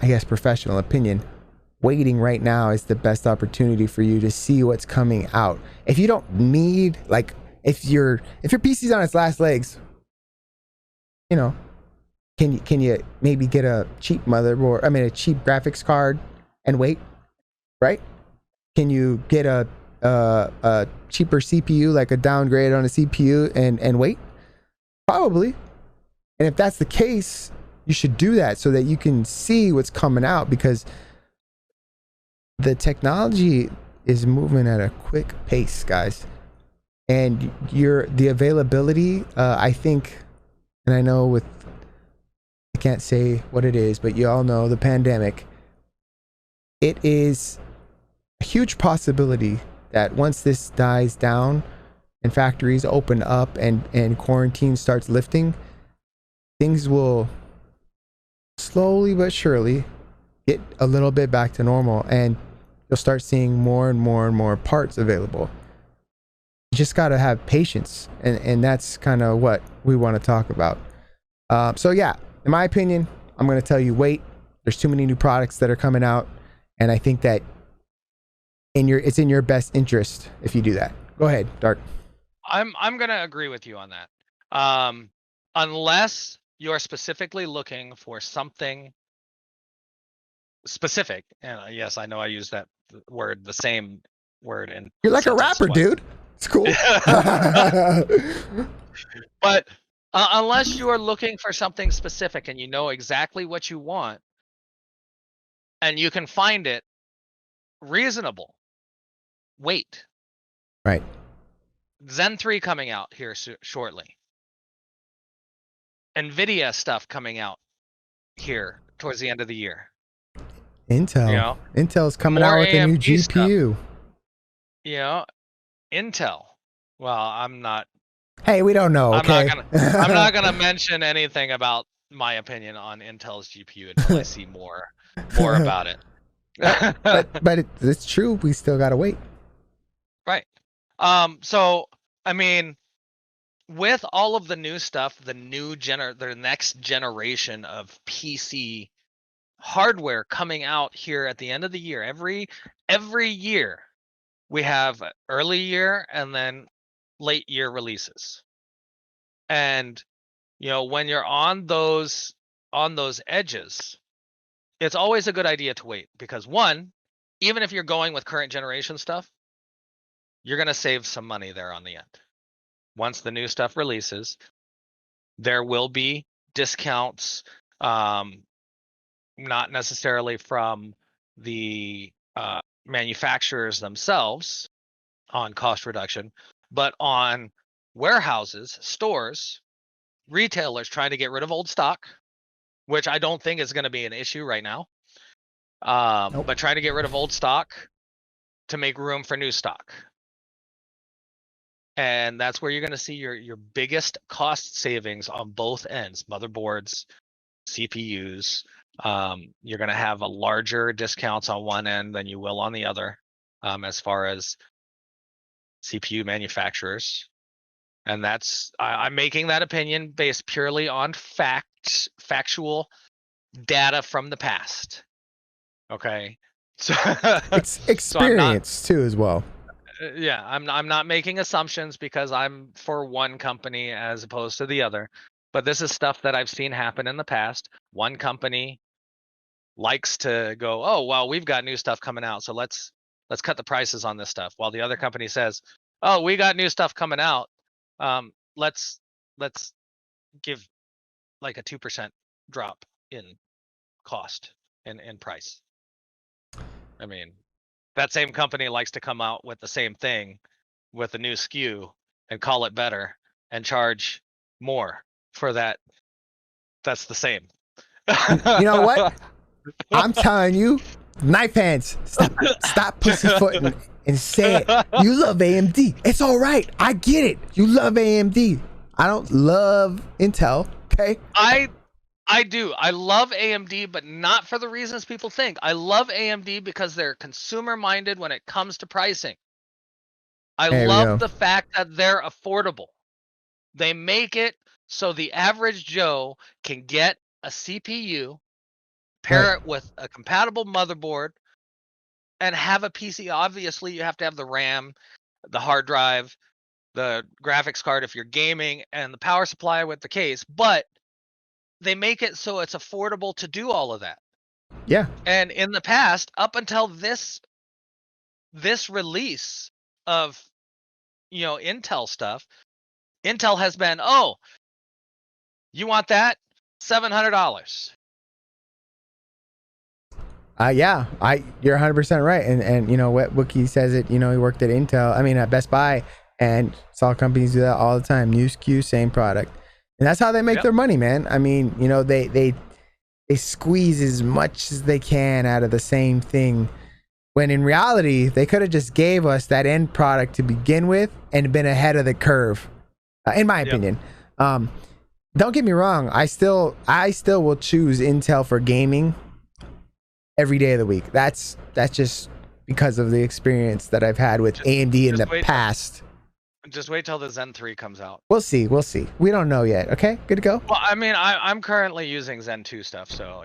guess, professional opinion, waiting right now is the best opportunity for you to see what's coming out. If you don't need, like, if your PC's on its last legs, you know, can you maybe get a cheap motherboard? I mean, a cheap graphics card and wait, right? Can you get a cheaper CPU, like a downgrade on a CPU, and wait? Probably. And if that's the case, you should do that so that you can see what's coming out, because the technology is moving at a quick pace, guys. And the availability, I think, and I know I can't say what it is, but you all know the pandemic. It is a huge possibility that once this dies down and factories open up and quarantine starts lifting, things will slowly but surely get a little bit back to normal, and you'll start seeing more and more and more parts available. You just got to have patience, and that's kind of what we want to talk about. So yeah, in my opinion, I'm going to tell you, wait. There's too many new products that are coming out, and I think that it's in your best interest if you do that. Go ahead, Dark. I'm gonna agree with you on that. Unless you're specifically looking for something specific, and yes, I know I use that word, the same word, and you're like a rapper, dude. It's cool. But unless you are looking for something specific and you know exactly what you want, and you can find it reasonable, wait. Right. Zen 3 coming out here shortly. NVIDIA stuff coming out here towards the end of the year. Intel. You know, Intel's coming out with AMD a new GPU. Stuff. You know, Intel. Well, I'm not. Hey, we don't know. Okay. I'm not gonna mention anything about my opinion on Intel's GPU until I see more about it. but it's true. We still gotta wait. Right. So I mean, with all of the new stuff, the next generation of PC hardware coming out here at the end of the year, every year we have early year and then late year releases. And you know, when you're on those edges, it's always a good idea to wait, because one, even if you're going with current generation stuff, you're going to save some money there on the end. Once the new stuff releases, there will be discounts, not necessarily from the manufacturers themselves on cost reduction, but on warehouses, stores, retailers trying to get rid of old stock, which I don't think is going to be an issue right now. Nope. But trying to get rid of old stock to make room for new stock. And that's where you're going to see your biggest cost savings on both ends, motherboards, CPUs. You're going to have a larger discounts on one end than you will on the other, as far as CPU manufacturers. And I'm making that opinion based purely on factual data from the past. Okay. So it's experience too as well. Yeah, I'm not making assumptions because I'm for one company as opposed to the other, but this is stuff that I've seen happen in the past. One company likes to go, oh well, we've got new stuff coming out, so let's cut the prices on this stuff, while the other company says, oh, we got new stuff coming out, let's give like a 2% drop in cost in price. I mean, that same company likes to come out with the same thing with a new SKU and call it better and charge more for that. That's the same. You know what? I'm telling you, knife hands, stop pussyfooting and say it. You love AMD. It's all right. I get it. You love AMD. I don't love Intel. Okay. I I do. I love AMD, but not for the reasons people think. I love AMD because they're consumer minded when it comes to pricing. I There we love go. the fact that they're affordable. They make it so the average Joe can get a CPU, pair Right. it with a compatible motherboard, and have a PC. Obviously, you have to have the RAM, the hard drive, the graphics card if you're gaming, and the power supply with the case. But they make it so it's affordable to do all of that. Yeah. And in the past, up until this release of Intel stuff, Intel has been, oh, you want that? $700. Yeah, you're 100% right, and you know what Wookie says it. You know, he worked at Intel. I mean, at Best Buy, and saw companies do that all the time. New SKU, same product, and that's how they make Yep. their money, man. I mean, you know, they squeeze as much as they can out of the same thing. When in reality, they could have just gave us that end product to begin with and been ahead of the curve, in my opinion. Don't get me wrong. I still will choose Intel for gaming every day of the week. That's just because of the experience that I've had with AMD in the past. Just wait till the Zen 3 comes out. We'll see. We don't know yet. Okay, good to go. Well, I mean, I'm currently using Zen 2 stuff, so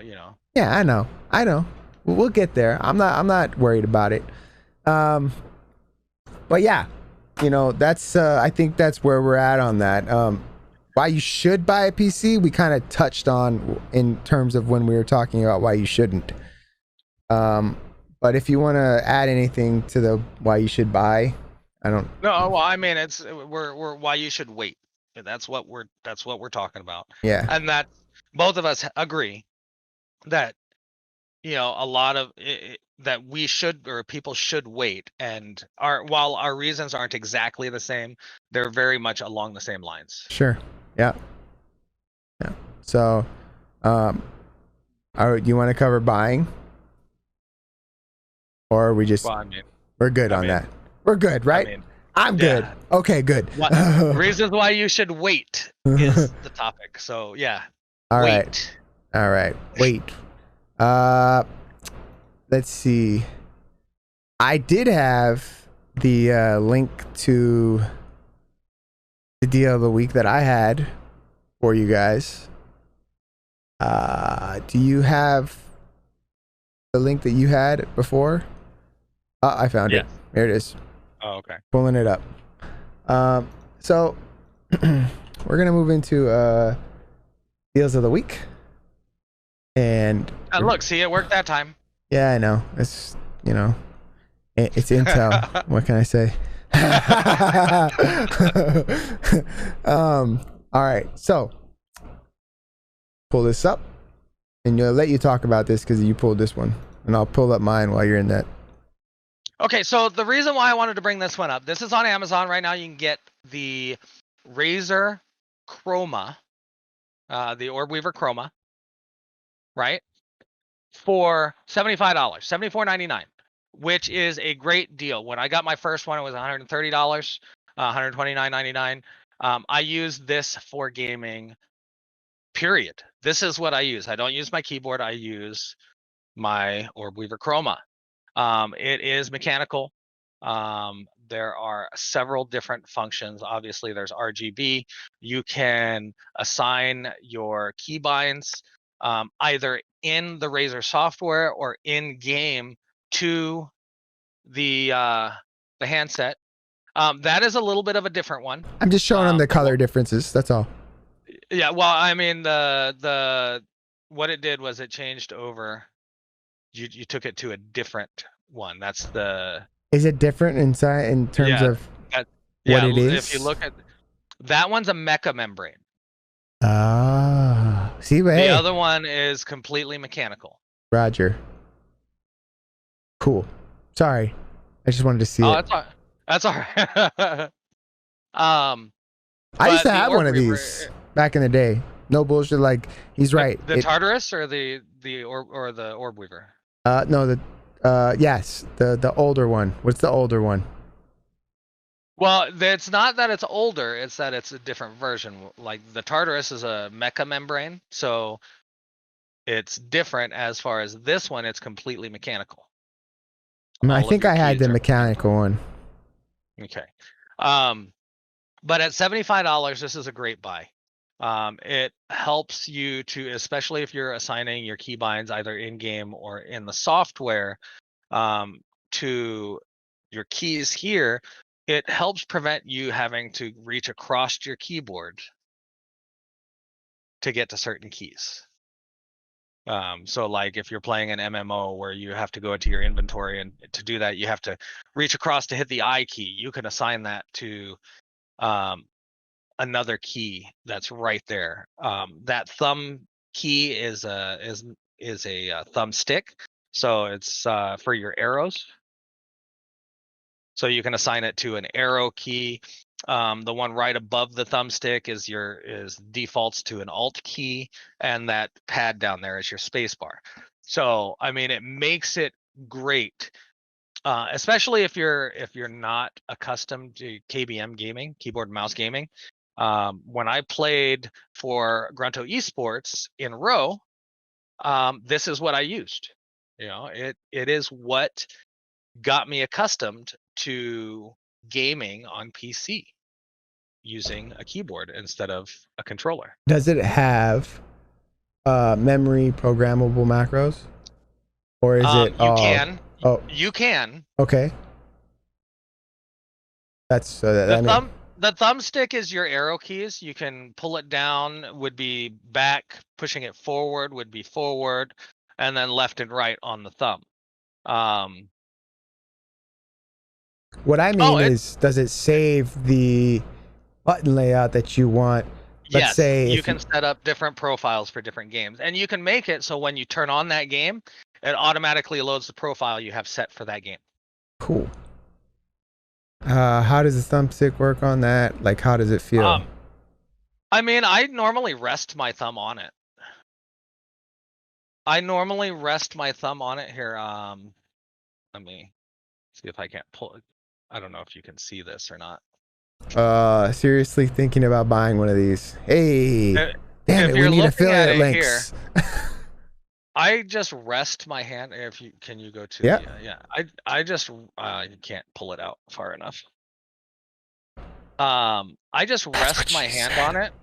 Yeah, I know. We'll get there. I'm not worried about it. But yeah, you know, that's I think that's where we're at on that. Why you should buy a PC, we kind of touched on in terms of when we were talking about why you shouldn't. But if you want to add anything to the why you should buy, I don't. No, well, I mean, we're why you should wait. That's what we're talking about. Yeah. And that both of us agree that a lot of that we should, or people should wait. And while our reasons aren't exactly the same, they're very much along the same lines. Sure. Yeah. So, do you want to cover buying, or are we just? Well, I mean, we're good on that. We're good, right? I mean, I'm good. Okay, good. Reasons why you should wait is the topic. So yeah. All wait. right. Wait. Let's see. I did have the link to the deal of the week that I had for you guys. Do you have the link that you had before? I found it. There it is. Oh, okay. Pulling it up. So we're gonna move into deals of the week. And look, see, it worked that time. Yeah, I know. It's it's Intel. What can I say? All right. So pull this up, and I'll let you talk about this because you pulled this one, and I'll pull up mine while you're in that. Okay, so the reason why I wanted to bring this one up, this is on Amazon right now. You can get the Razer Chroma, the Orbweaver Chroma, right, for $75, $74.99, which is a great deal. When I got my first one, it was $130, $129.99. I use this for gaming, period. This is what I use. I don't use my keyboard. I use my Orbweaver Chroma. It is mechanical. There are several different functions. Obviously, there's RGB. You can assign your keybinds either in the Razer software or in game to the handset. That is a little bit of a different one. I'm just showing them the color differences. That's all. Yeah, well, I mean, the what it did was it changed over. You took it to a different one. That's the. Is it different inside in terms of what it is? If you look at that one's a mecha membrane. Ah, see, but the other one is completely mechanical. Roger. Cool. Sorry, I just wanted to see it. That's all right. I used to have one of these back in the day. No bullshit. Like he's right. The Tartarus or the Orbweaver? No, yes, the older one. What's the older one? Well, it's not that it's older, it's that it's a different version. Like the Tartarus is a mecha membrane, so it's different as far as this one. It's completely mechanical. I think I had the mechanical one. Okay. But at $75, this is a great buy. It helps you to, especially if you're assigning your keybinds either in game or in the software, to your keys here. It helps prevent you having to reach across your keyboard to get to certain keys. So like if you're playing an MMO where you have to go into your inventory, and to do that you have to reach across to hit the I key, you can assign that to another key that's right there. That thumb key is a thumbstick, so it's for your arrows. So you can assign it to an arrow key. The one right above the thumbstick is defaults to an alt key, and that pad down there is your space bar. So I mean, it makes it great, especially if you're not accustomed to KBM gaming, keyboard and mouse gaming. When I played for Grunto Esports in Row, this is what I used. It is what got me accustomed to gaming on PC using a keyboard instead of a controller. Does it have memory programmable macros, or is it? You can. Oh, you can. Okay. That's the thumbstick is your arrow keys. You can pull it down, would be back, pushing it forward would be forward, and then left and right on the thumb. What I mean is, does it save the button layout that you want? Let's say you can set up different profiles for different games, and you can make it so when you turn on that game, it automatically loads the profile you have set for that game. Cool. How does the thumbstick work on that? Like, how does it feel? I mean, I normally rest my thumb on it. Here. Let me see if I can't pull it. I don't know if you can see this or not. Seriously thinking about buying one of these. Hey, damn it, we need affiliate links. Here, I just rest my hand. Can you go to? Yeah. I just you can't pull it out far enough. I just rest my hand on it.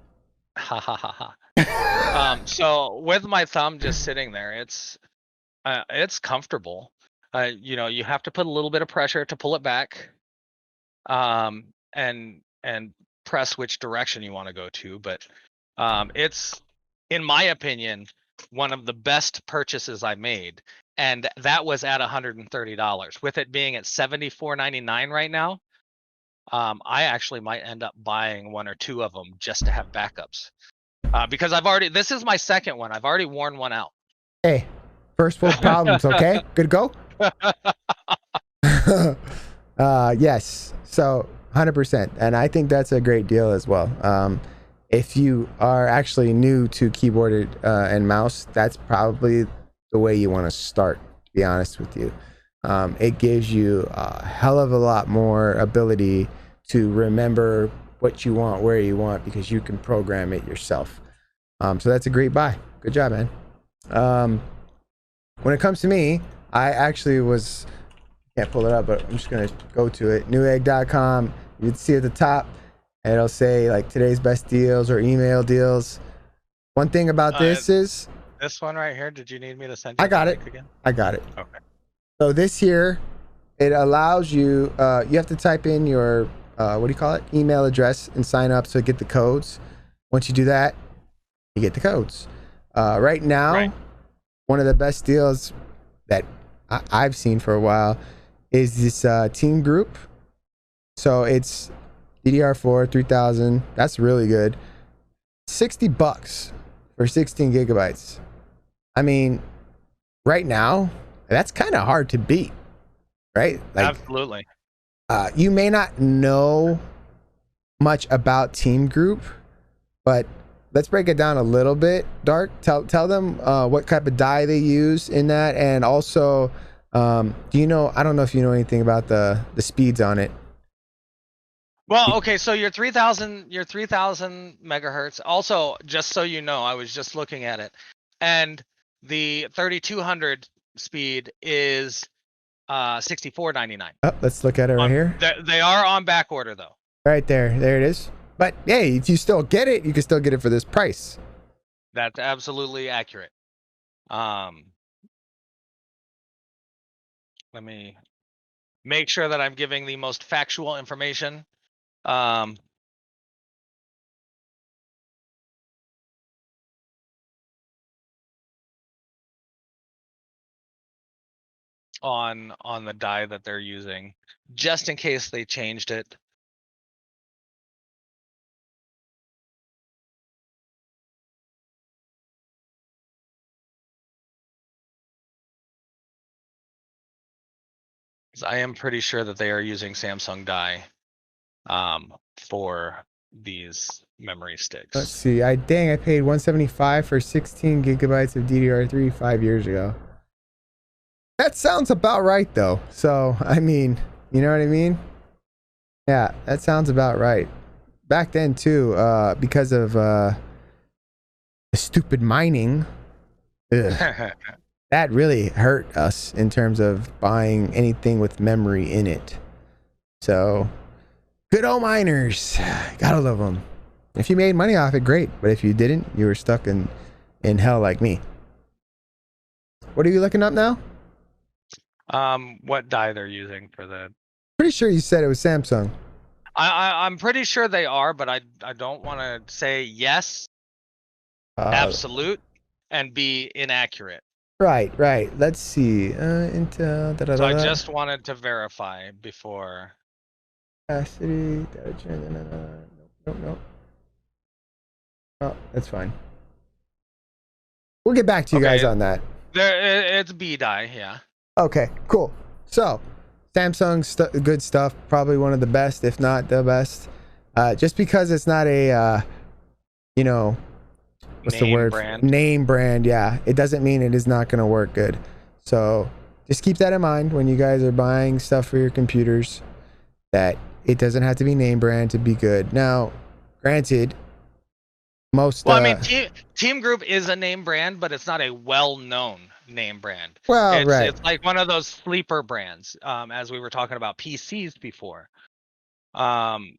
Ha ha ha ha. So with my thumb just sitting there, it's comfortable. You have to put a little bit of pressure to pull it back. And press which direction you want to go to, but it's, in my opinion, one of the best purchases I made, and that was at $130. With it being at $74.99 right now, I actually might end up buying one or two of them just to have backups, because this is my second one. I've already worn one out. Hey, first world problems. Okay, good to go. Yes, so 100%, and I think that's a great deal as well. If you are actually new to keyboard and mouse, that's probably the way you want to start, to be honest with you. It gives you a hell of a lot more ability to remember what you want, where you want, because you can program it yourself. So that's a great buy. Good job, man. When it comes to me, I actually can't pull it up, but I'm just gonna go to it. Newegg.com. You can see at the top, and it'll say like today's best deals or email deals. One thing about this is this one right here. Did you need me to send you? I got it again? I got it. Okay. So this here, it allows you. You have to type in your what do you call it? Email address and sign up to get the codes. Once you do that, you get the codes. Right now, one of the best deals that I've seen for a while is this team group. So it's DDR4 3000. That's really good. $60 for 16 gigabytes. I mean, right now, that's kind of hard to beat, right? Like, absolutely. You may not know much about Team Group, but let's break it down a little bit. Dark, tell them what type of die they use in that, and also, do you know? I don't know if you know anything about the speeds on it. Well, okay, so your 3000 megahertz. Also, just so you know, I was just looking at it, and The 3200 speed is $64.99. Oh, let's look at it right here. They are on back order though. Right there. There it is. But hey, if you still get it, you can still get it for this price. That's absolutely accurate. Let me make sure that I'm giving the most factual information. On the die that they're using, just in case they changed it. I am pretty sure that they are using Samsung die for these memory sticks. Let's see. I paid $175 for 16 gigabytes of DDR3 5 years ago. That sounds about right though. So, I mean, you know what I mean? Yeah, that sounds about right. Back then too, because of the stupid mining, that really hurt us in terms of buying anything with memory in it. So, good old miners. Gotta love them. If you made money off it, great. But if you didn't, you were stuck in hell like me. What are you looking up now? What die they're using for the... Pretty sure you said it was Samsung. I'm pretty sure they are, but I don't want to say yes, absolute, and be inaccurate. Right. Let's see. Intel. So I just wanted to verify before. Capacity. Nope. Oh, that's fine. We'll get back to you guys on that. It's B die, yeah. Okay, cool. So, Samsung good stuff. Probably one of the best, if not the best. Just because it's not a, what's the word? Name brand, yeah. It doesn't mean it is not going to work good. So, just keep that in mind when you guys are buying stuff for your computers, that it doesn't have to be name brand to be good. Now, granted, most... Well, I mean, Team Group is a name brand, but it's not a well-known name brand. Well, right. It's like one of those sleeper brands, as we were talking about PCs before. When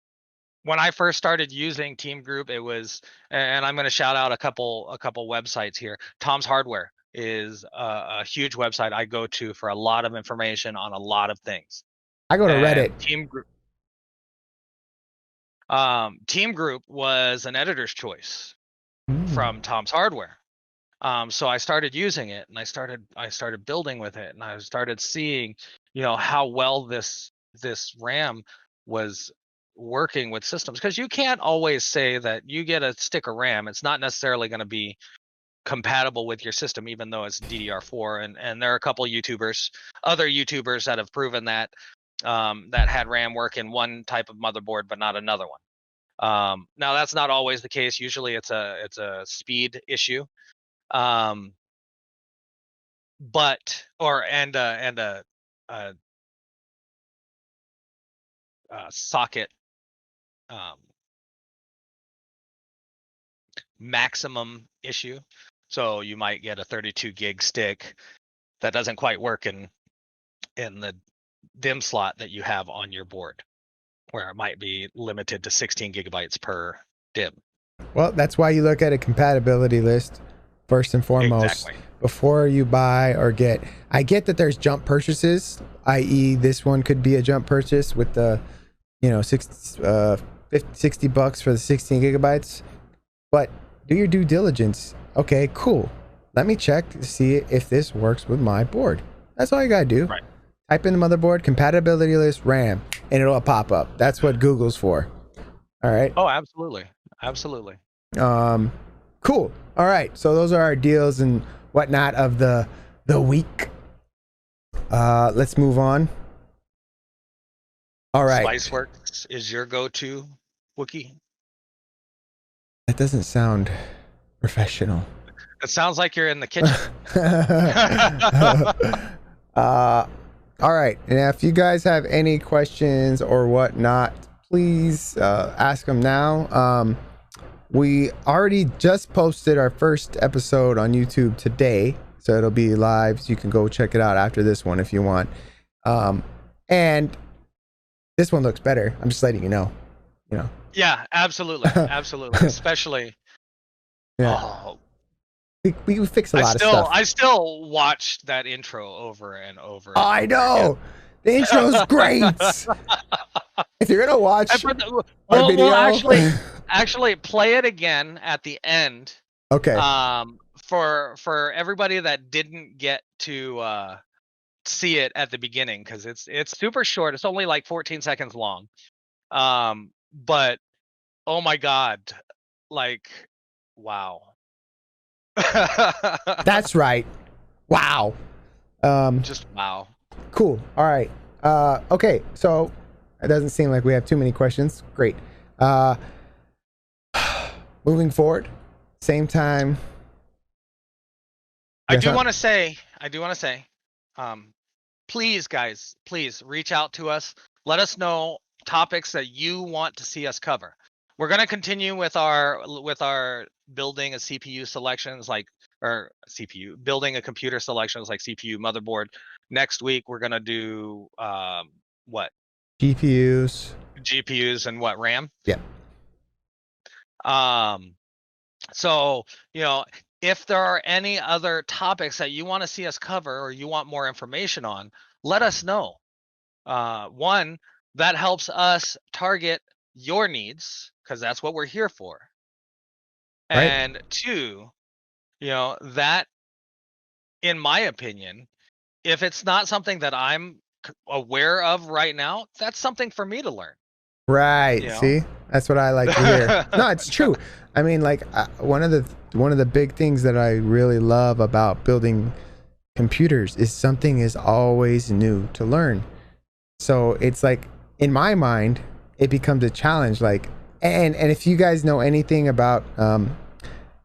I first started using Team Group, it was, and I'm going to shout out a couple websites here. Tom's Hardware is a huge website I go to for a lot of information on a lot of things. I go to Reddit. Team Group was an editor's choice from Tom's Hardware. So I started using it, and I started building with it, and I started seeing, how well this RAM was working with systems, because you can't always say that you get a stick of RAM, it's not necessarily going to be compatible with your system, even though it's DDR4. And there are a couple other YouTubers that have proven that that had RAM work in one type of motherboard but not another one. Now that's not always the case. Usually it's a speed issue. But a socket maximum issue. So you might get a 32 gig stick that doesn't quite work in the DIMM slot that you have on your board, where it might be limited to 16 gigabytes per DIMM. Well, that's why you look at a compatibility list first and foremost. Exactly. Before you buy or get. I get that there's jump purchases, i.e. this one could be a jump purchase with the, $60 for the 16 gigabytes. But do your due diligence. Okay, cool. Let me check to see if this works with my board. That's all you gotta do. Right. Type in the motherboard, compatibility list, RAM, and it'll pop up. That's what Google's for. All right. Oh, absolutely. Cool. All right. So those are our deals and whatnot of the week. Let's move on. All right. Spiceworks is your go-to Wookie? That doesn't sound professional. It sounds like you're in the kitchen. All right. And if you guys have any questions or whatnot, please ask them now. We already just posted our first episode on YouTube today. so it'll be live. So you can go check it out after this one if you want. And this one looks better. I'm just letting you know. You know. Yeah, absolutely, absolutely. Especially. Yeah. Oh, We fix a lot of stuff. I still watch that intro over and over. Oh, I know. The intro's great. If you're gonna watch our video, we'll actually play it again at the end. Okay. For everybody that didn't get to see it at the beginning, because it's super short. It's only like 14 seconds long. But oh my god, like, wow. That's right. Wow. Just wow. Cool. All right. Okay. So it doesn't seem like we have too many questions. Great. Moving forward, same time. I do want to say, please, guys, please reach out to us. Let us know topics that you want to see us cover. We're going to continue with our building a CPU selections, building a computer selections like CPU, motherboard. Next week we're going to do what? GPUs and what, RAM? Yeah. So, if there are any other topics that you want to see us cover or you want more information on, let us know. One, that helps us target your needs, because that's what we're here for. Right. And two, that, in my opinion, if it's not something that I'm aware of right now, that's something for me to learn. Right. See, that's what I like to hear. No, it's true. I mean, like, one of the big things that I really love about building computers is something is always new to learn. So it's like, in my mind, it becomes a challenge. Like, and if you guys know anything about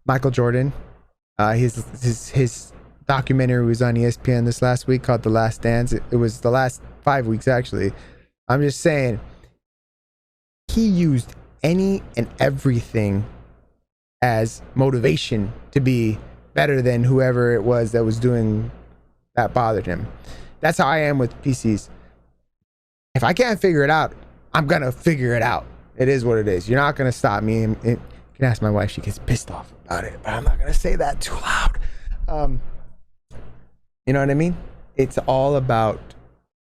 Michael Jordan, his documentary was on ESPN this last week called The Last Dance. It was the last 5 weeks, actually. I'm just saying, he used any and everything as motivation to be better than whoever it was that was doing that bothered him. That's how I am with PCs. If I can't figure it out, I'm gonna figure it out. It is what it is. You're not gonna stop me. You can ask my wife; she gets pissed off about it, but I'm not gonna say that too loud. You know what I mean? It's all about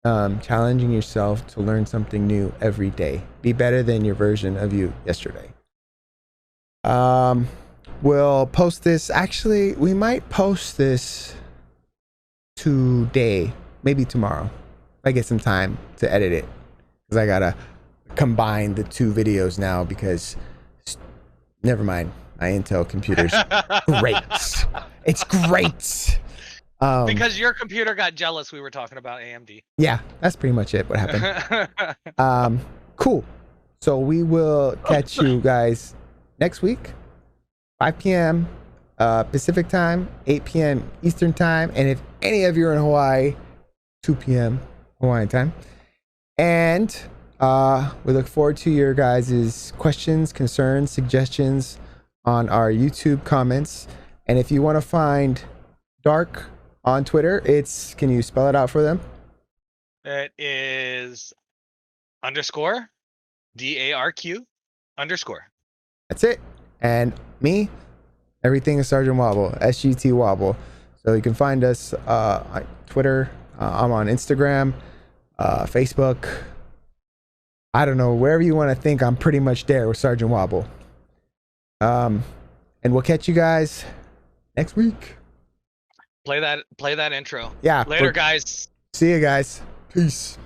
challenging yourself to learn something new every day. Be better than your version of you yesterday. We'll post this. Actually, we might post this today, maybe tomorrow, if I get some time to edit it, because I gotta combine the two videos now, because never mind, my Intel computer's great. It's great. Because your computer got jealous we were talking about AMD. Yeah, that's pretty much it, what happened. Cool. So we will catch you guys next week, 5 p.m. Pacific time, 8 p.m. Eastern time. And if any of you are in Hawaii, 2 p.m. Hawaiian time. And we look forward to your guys' questions, concerns, suggestions on our YouTube comments. And if you want to find Dark on Twitter, can you spell it out for them? It is _DARQ_. That's it. And me, everything is Sergeant Wobble, SGT Wobble. So you can find us on Twitter. I'm on Instagram, Facebook. I don't know, wherever you want to think, I'm pretty much there with Sergeant Wobble. And we'll catch you guys next week. Play that intro. Yeah. Later, guys. See you guys. Peace.